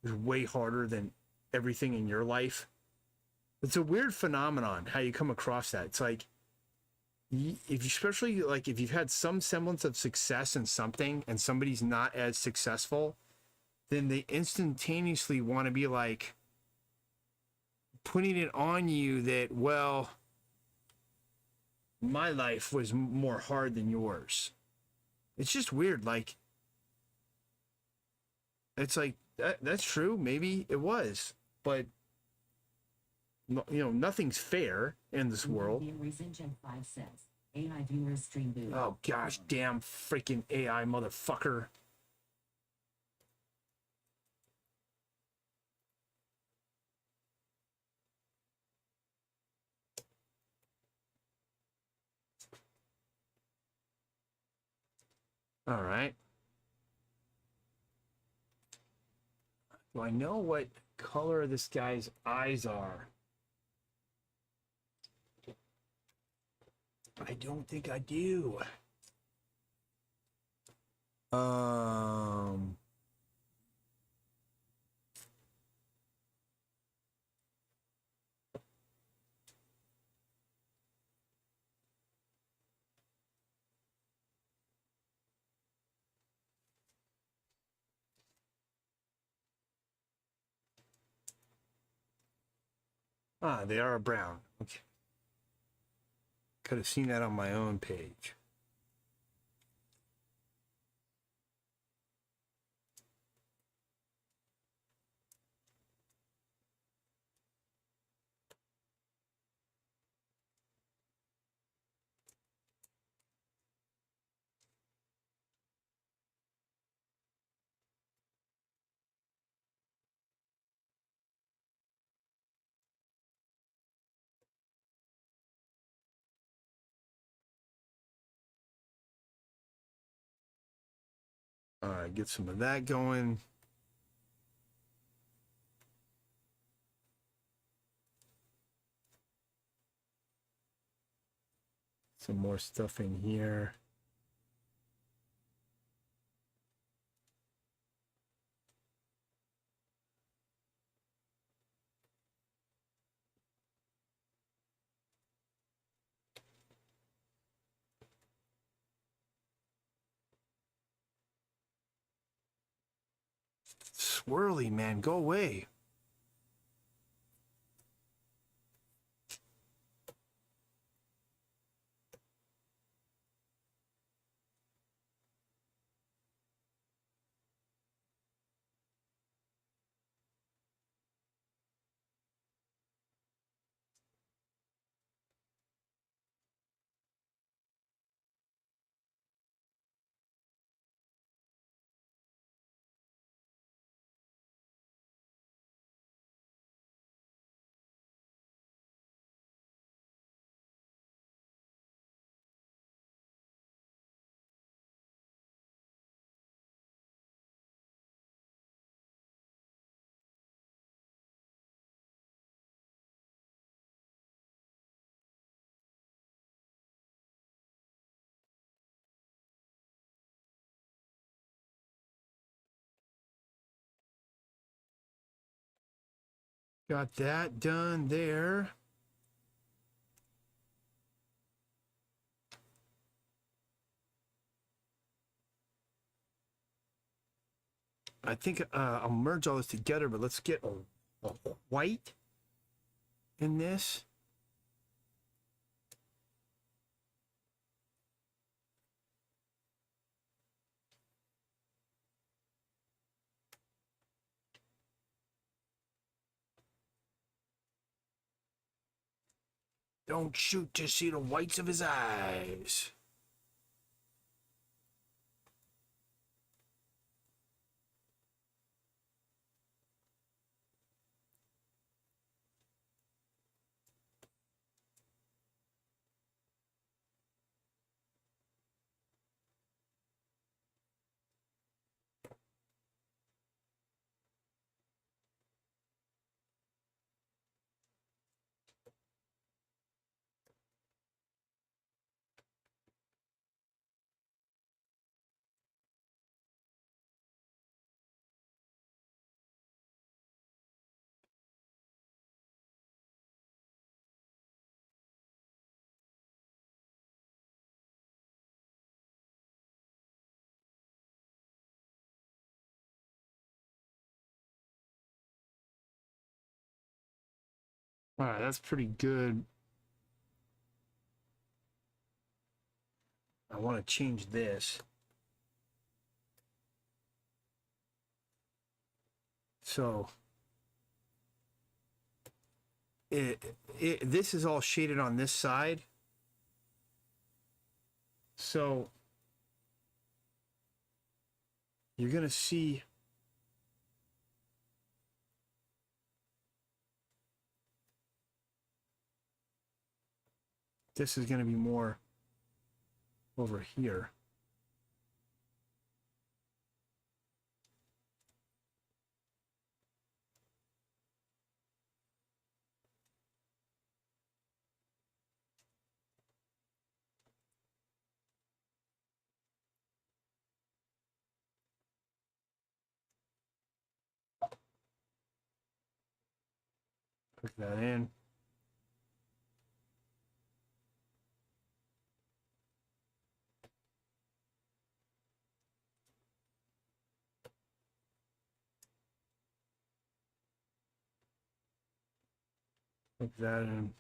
is way harder than everything in your life? It's a weird phenomenon how you come across that. It's like, if you, especially like if you've had some semblance of success in something and somebody's not as successful, then they instantaneously want to be like putting it on you that, well, my life was more hard than yours. It's just weird. Like, it's like that's true. Maybe it was, but you know, nothing's fair in this world. AI viewers stream boost. Oh gosh, damn freaking AI motherfucker. All right. Do I know what color this guy's eyes are? I don't think I do. Um, they are brown. Okay. Could have seen that on my own page. All right, get some of that going. Some more stuff in here. Swirly, man, go away. Got that done there. I think I'll merge all this together, but let's get a white in this. Don't shoot to see the whites of his eyes. All right, that's pretty good. I want to change this. So this is all shaded on this side. So you're going to see this is going to be more over here. Put that in. Put that in.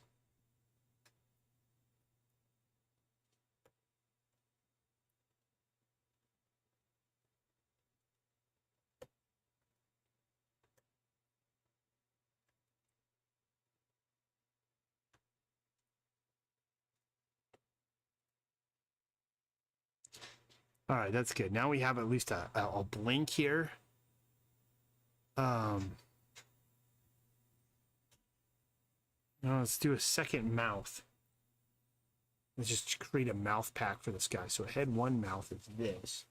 All right, that's good. Now we have at least a blink here. Now let's do a second mouth. Let's just create a mouth pack for this guy. So head one mouth is this.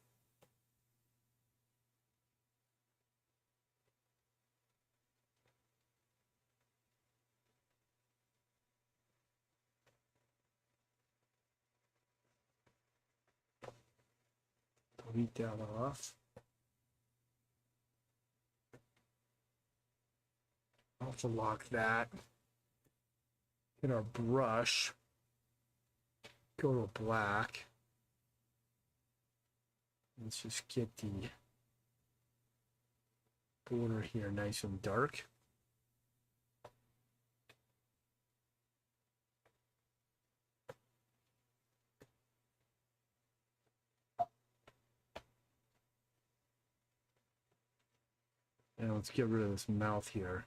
delete that off. I'll have to lock that. Get our brush. Go to black. Let's just get the border here nice and dark. And let's get rid of this mouth here.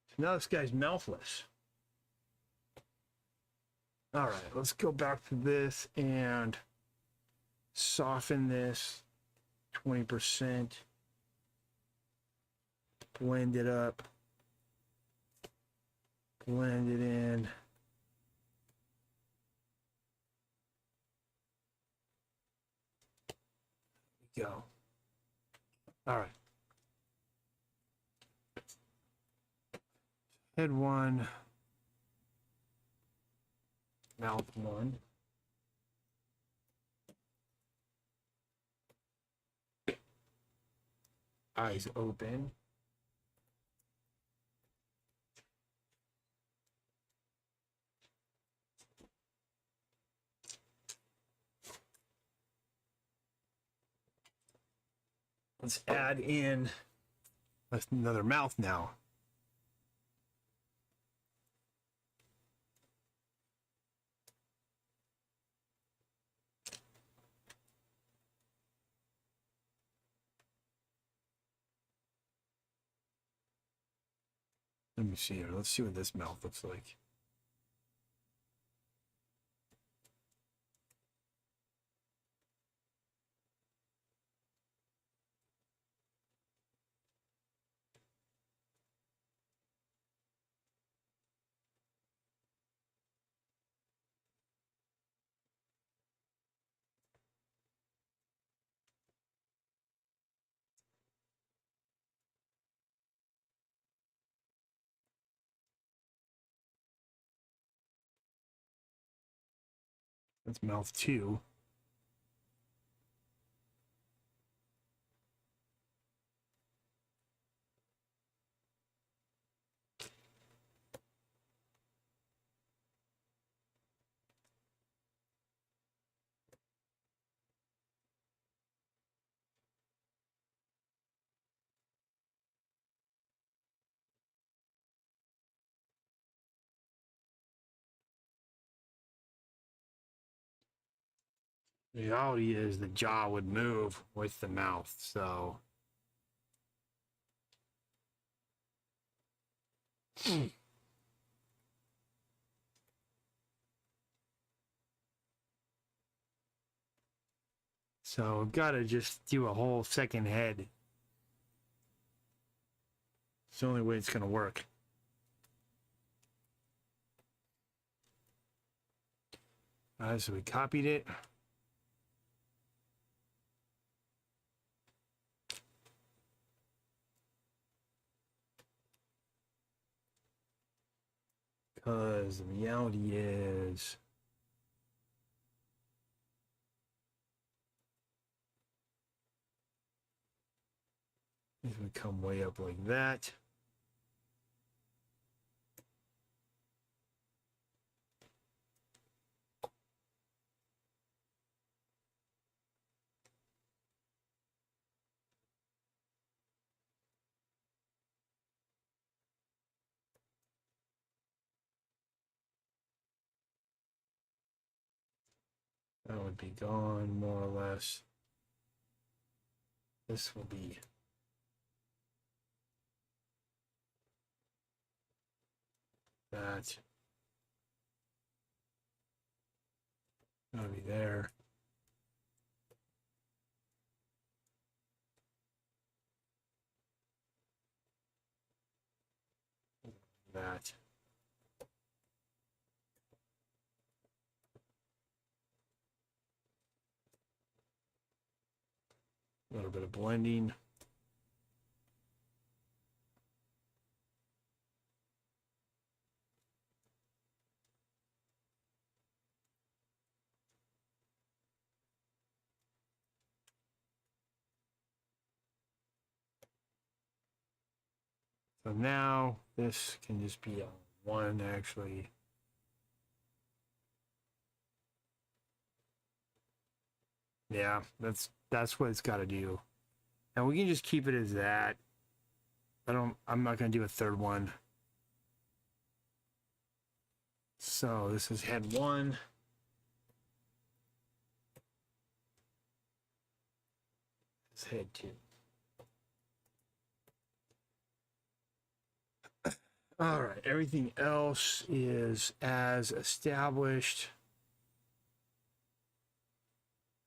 So now this guy's mouthless. All right, let's go back to this and soften this 20%. Blend it up. Blend it in. Go. All right. Head one. Mouth one. Eyes open. Let's add in another mouth now. Let me see here. Let's see what this mouth looks like. That's mouth two. The reality is the jaw would move with the mouth, so. So gotta just do a whole second head. It's the only way it's gonna work. So we copied it. Because the reality is if we come way up like that. That would be gone more or less. This will be that. That'll be there. That. A little bit of blending. So now this can just be a one actually. Yeah, that's what it's got to do. And we can just keep it as that. I'm not going to do a third one. So this is head 1. This is head 2. All right, everything else is as established.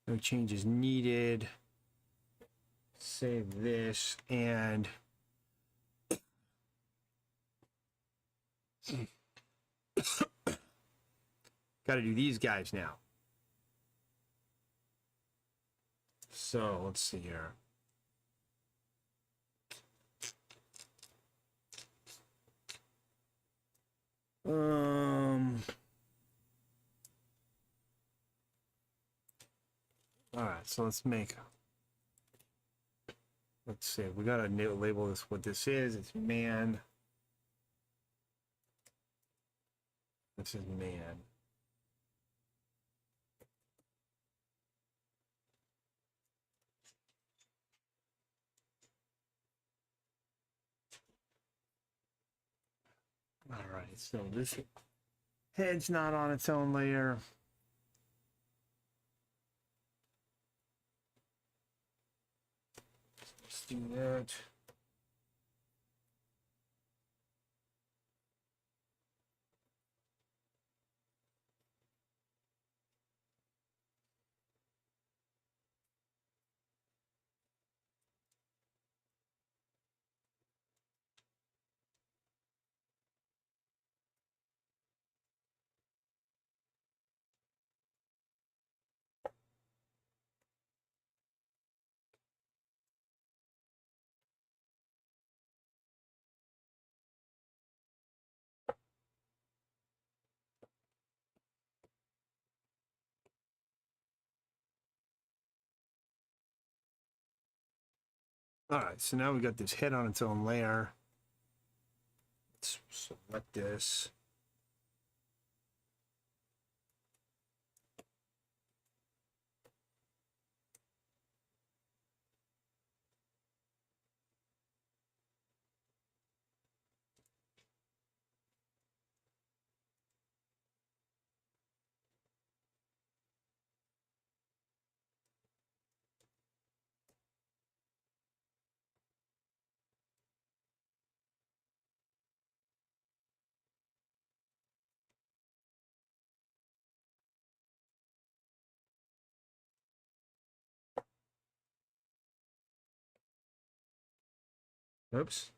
No changes needed. Save this and got to do these guys now. So let's see here. All right, so let's make. Let's see. We gotta label this what this is. It's man. This is man. All right, so this head's not on its own layer. Let's do that. All right, so now we got this head on its own layer. Let's select this. Oops.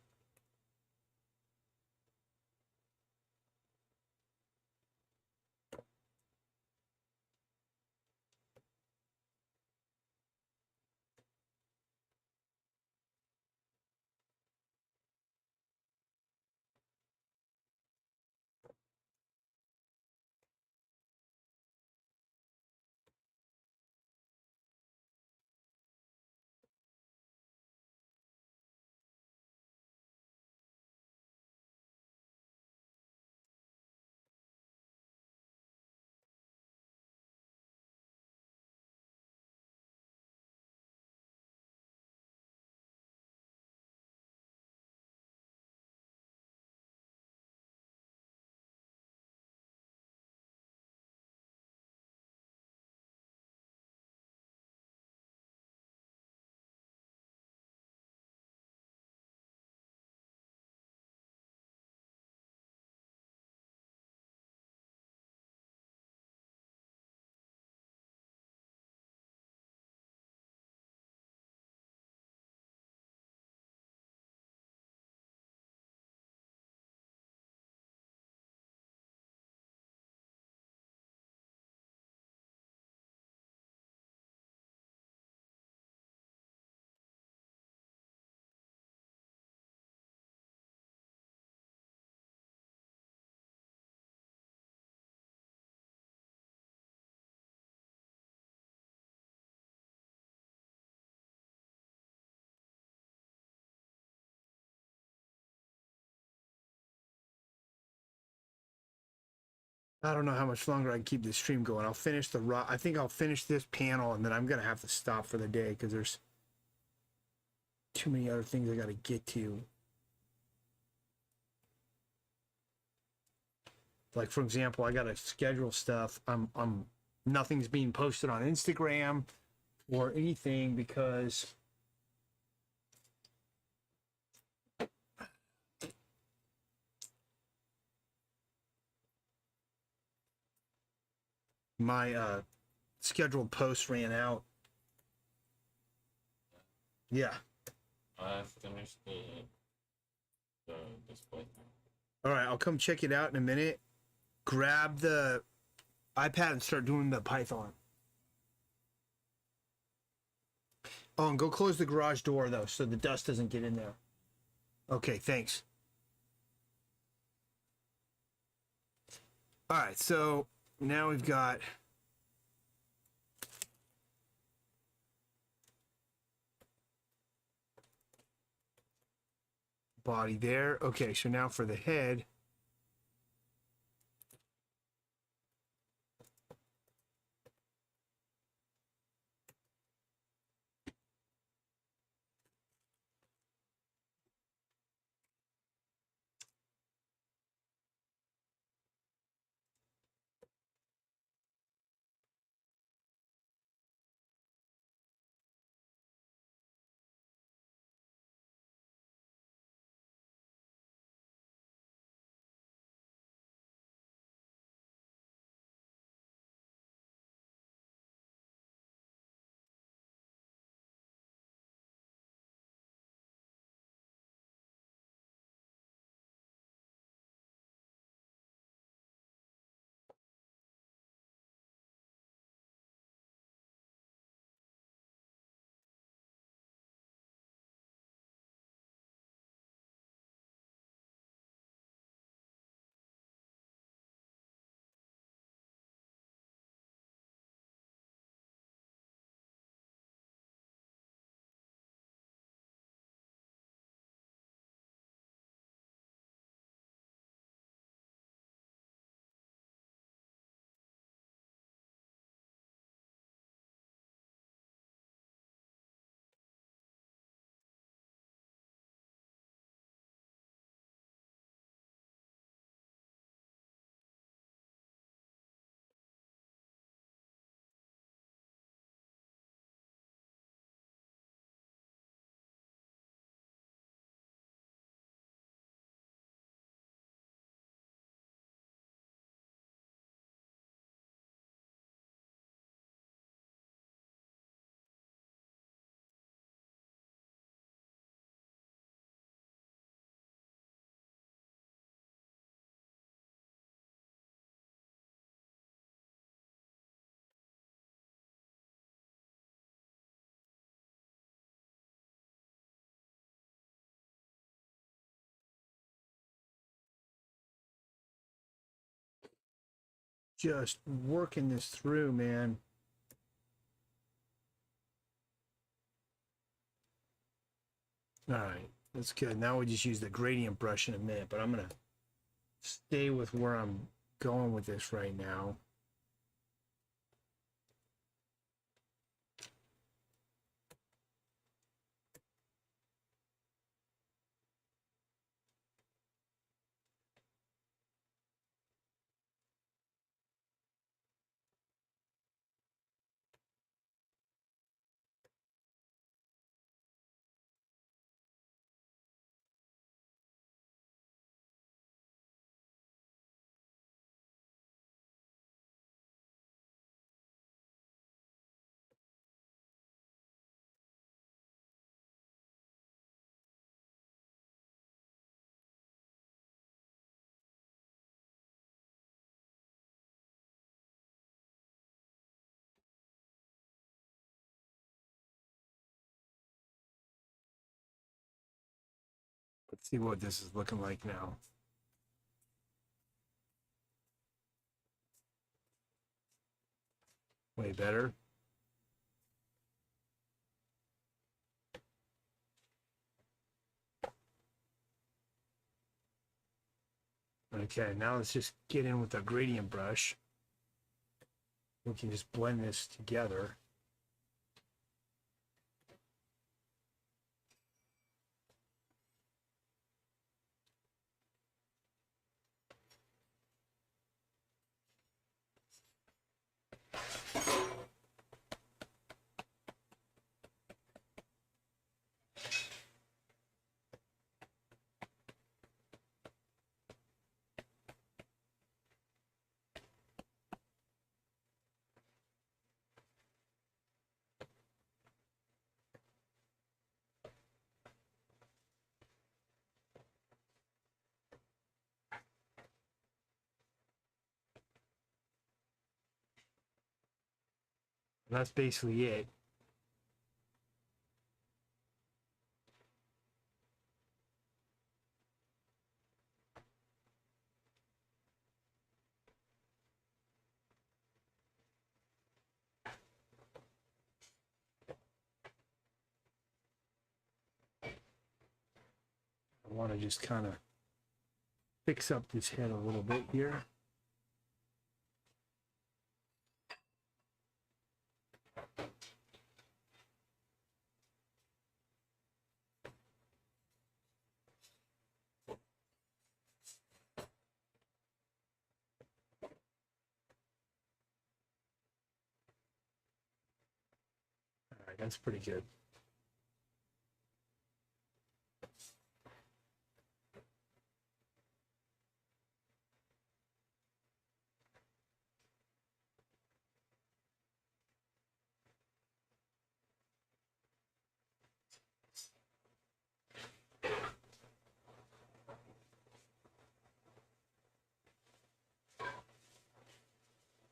I don't know how much longer I can keep this stream going. I'll finish I think I'll finish this panel and then I'm gonna have to stop for the day because there's too many other things I gotta get to. Like for example, I gotta schedule stuff. I'm nothing's being posted on Instagram or anything because my scheduled post ran out. Yeah. I finished the display. All right, I'll come check it out in a minute. Grab the iPad and start doing the Python. Oh, and go close the garage door though, so the dust doesn't get in there. Okay, thanks. All right, so now we've got body there. Okay, so now for the head. Just working this through, man. All right, that's good. Now we just use the gradient brush in a minute, but I'm gonna stay with where I'm going with this right now. Let's see what this is looking like now. Way better. Okay, now let's just get in with a gradient brush. We can just blend this together. And that's basically it. I want to just kind of fix up this head a little bit here. All right, that's pretty good.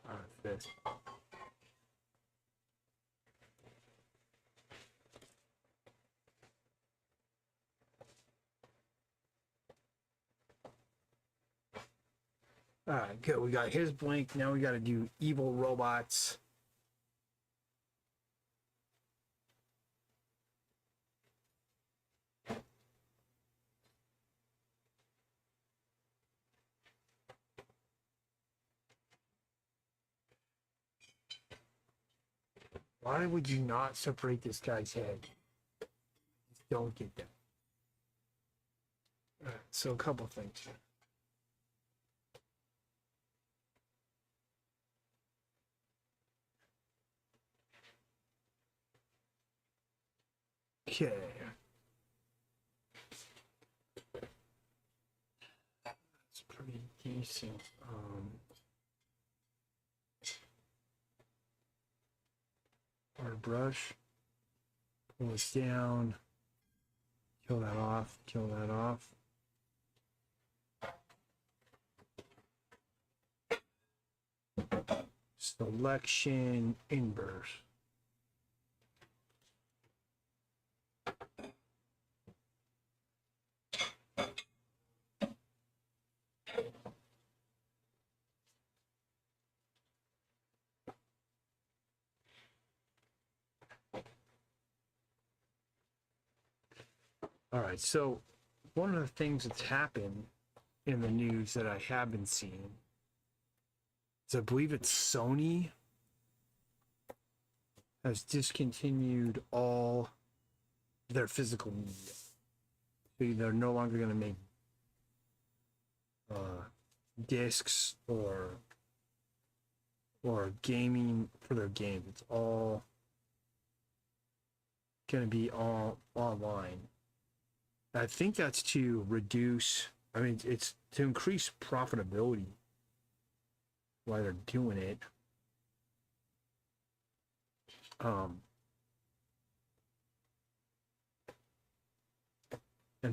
All right, this. All right, good. We got his blank. Now we got to do evil robots. Why would you not separate this guy's head? Just don't get that. All right, so a couple things. Okay. That's pretty decent. Our brush. Pull this down. Kill that off. Kill that off. Selection inverse. All right, so one of the things that's happened in the news that I have been seeing is I believe it's Sony has discontinued all their physical media. So they're no longer going to make discs or gaming for their games. It's all going to be all online. I think that's to reduce, I mean, it's to increase profitability while they're doing it. And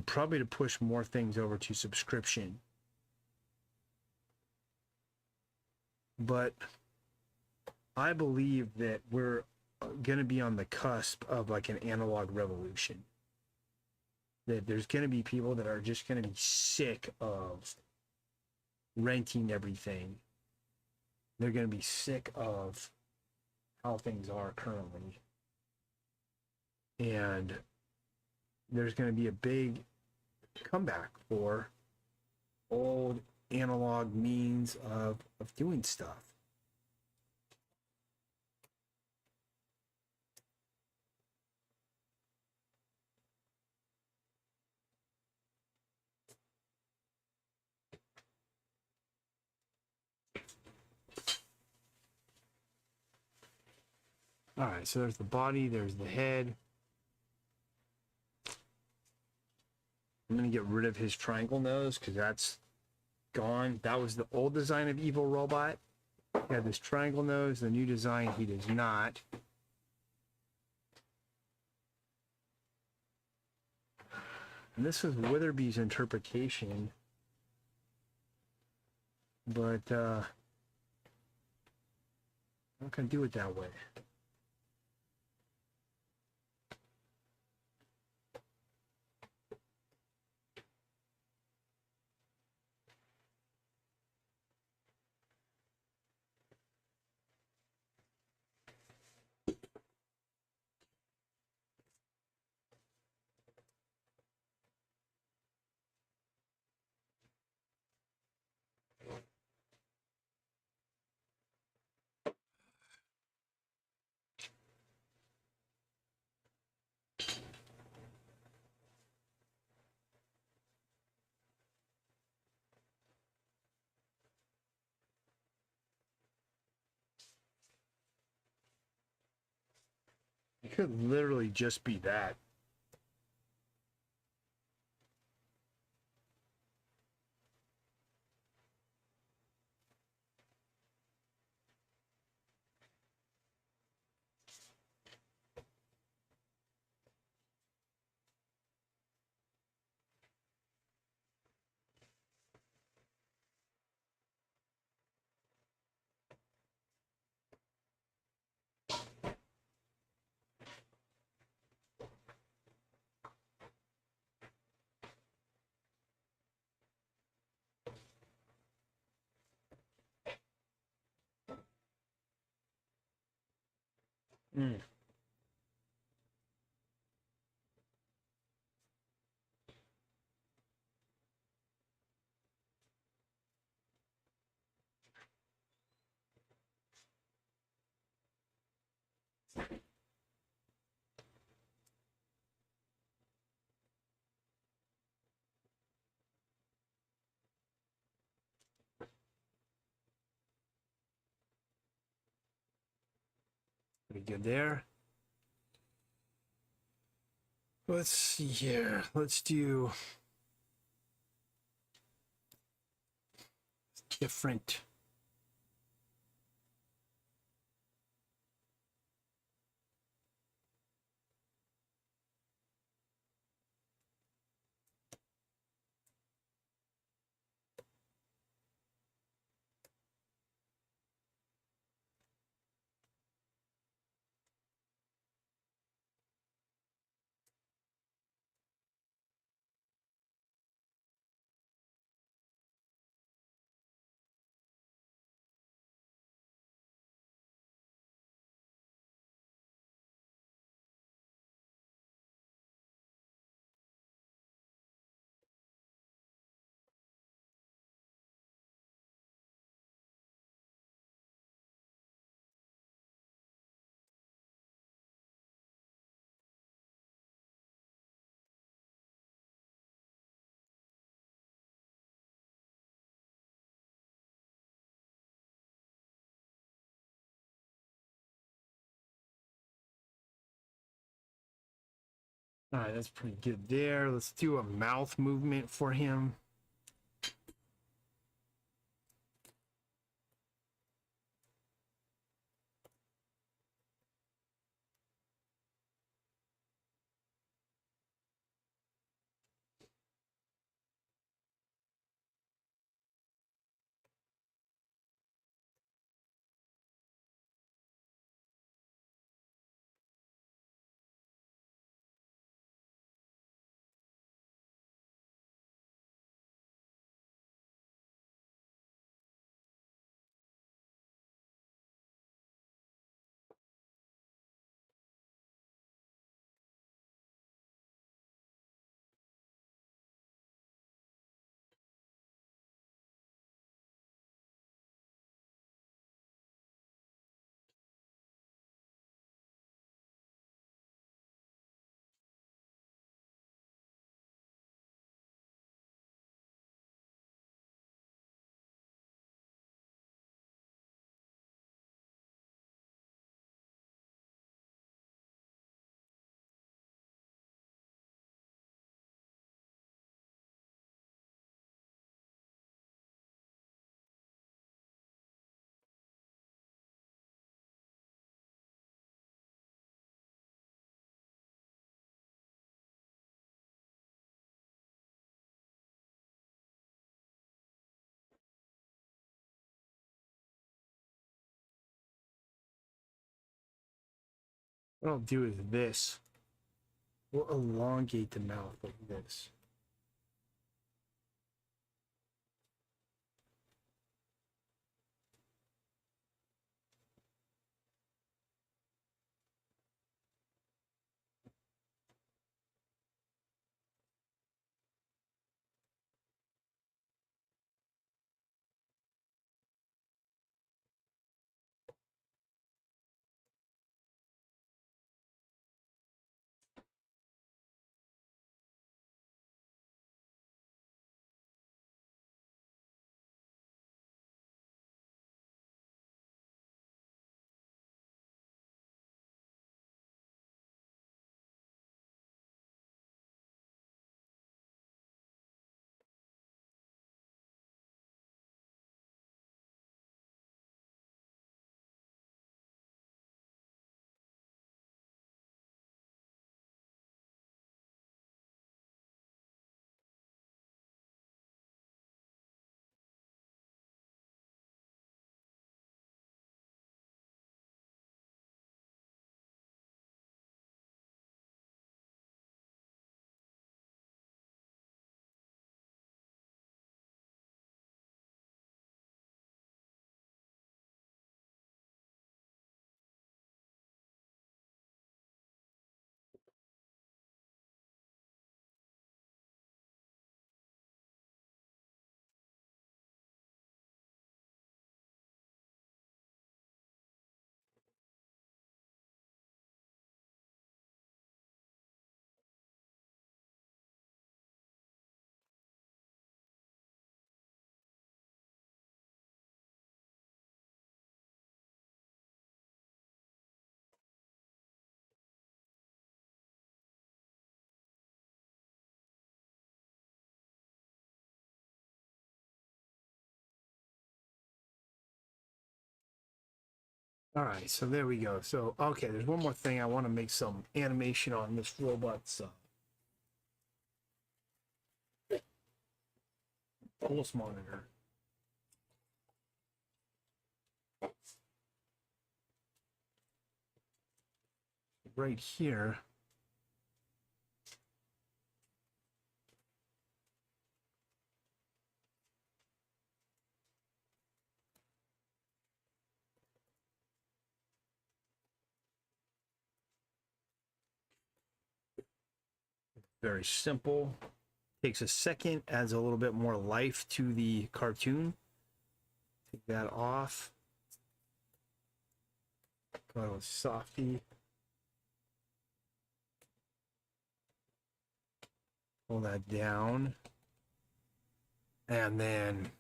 probably to push more things over to subscription. But I believe that we're going to be on the cusp of like an analog revolution. That there's going to be people that are just going to be sick of renting everything. They're going to be sick of how things are currently. And there's going to be a big comeback for old analog means of doing stuff. All right, so there's the body, there's the head. I'm gonna get rid of his triangle nose because that's gone. That was the old design of Evil Robot. He had this triangle nose. The new design, he does not. And this was Witherby's interpretation, but I'm not gonna do it that way. It could literally just be that. Mm. Pretty good there. Let's see here. Let's do different. All right, that's pretty good there. Let's do a mouth movement for him. What I'll do is this. We'll elongate the mouth like this. All right, so there we go. So, okay, there's one more thing. I want to make some animation on this robot's pulse monitor. Right here. Very simple. Takes a second, adds a little bit more life to the cartoon. Take that off. Go with Softy. Pull that down. And then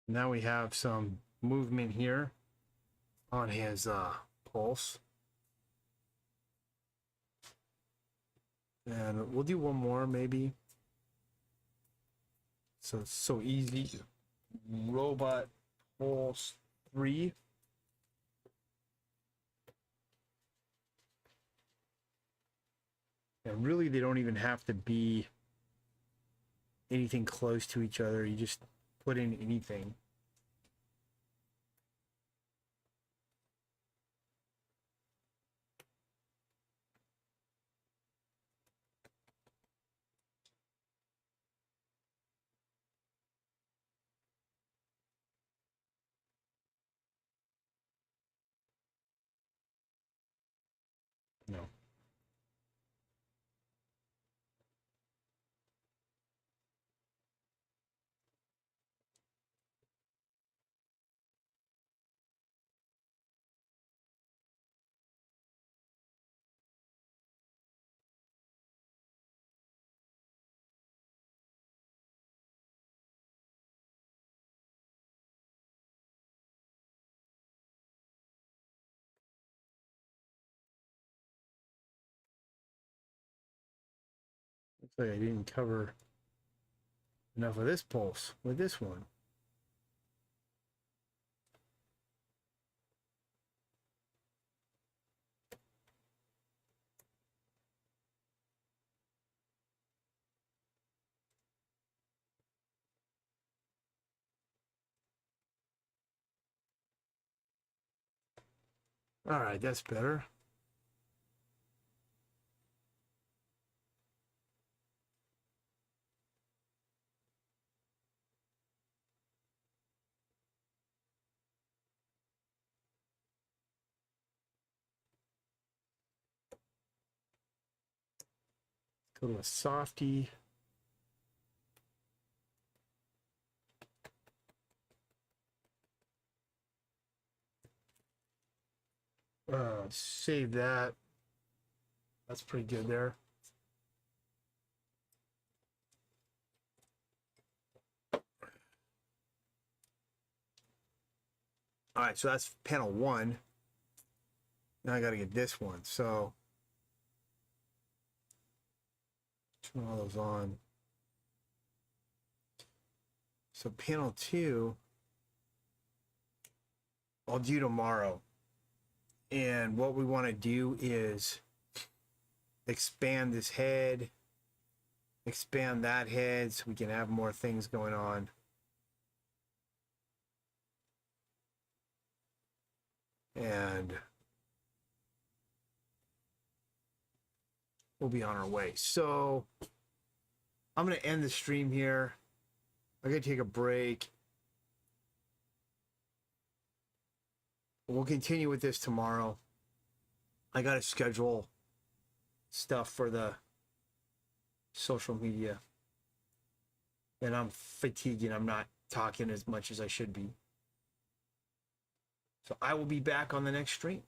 now we have some movement here on his pulse. And we'll do one more maybe. So it's so easy. Robot Pulse 3. And really they don't even have to be anything close to each other. You just put in anything. No. Looks like I didn't cover enough of this pulse with this one. All right, that's better. Go to a softy. Save that. That's pretty good there. All right, so that's panel 1. Now I got to get this one. So turn all those on. So panel 2, I'll do tomorrow. And what we want to do is expand this head, expand that head so we can have more things going on. And we'll be on our way. So I'm going to end the stream here. I'm going to take a break. We'll continue with this tomorrow. I got to schedule stuff for the social media. And I'm fatigued and I'm not talking as much as I should be. So I will be back on the next stream.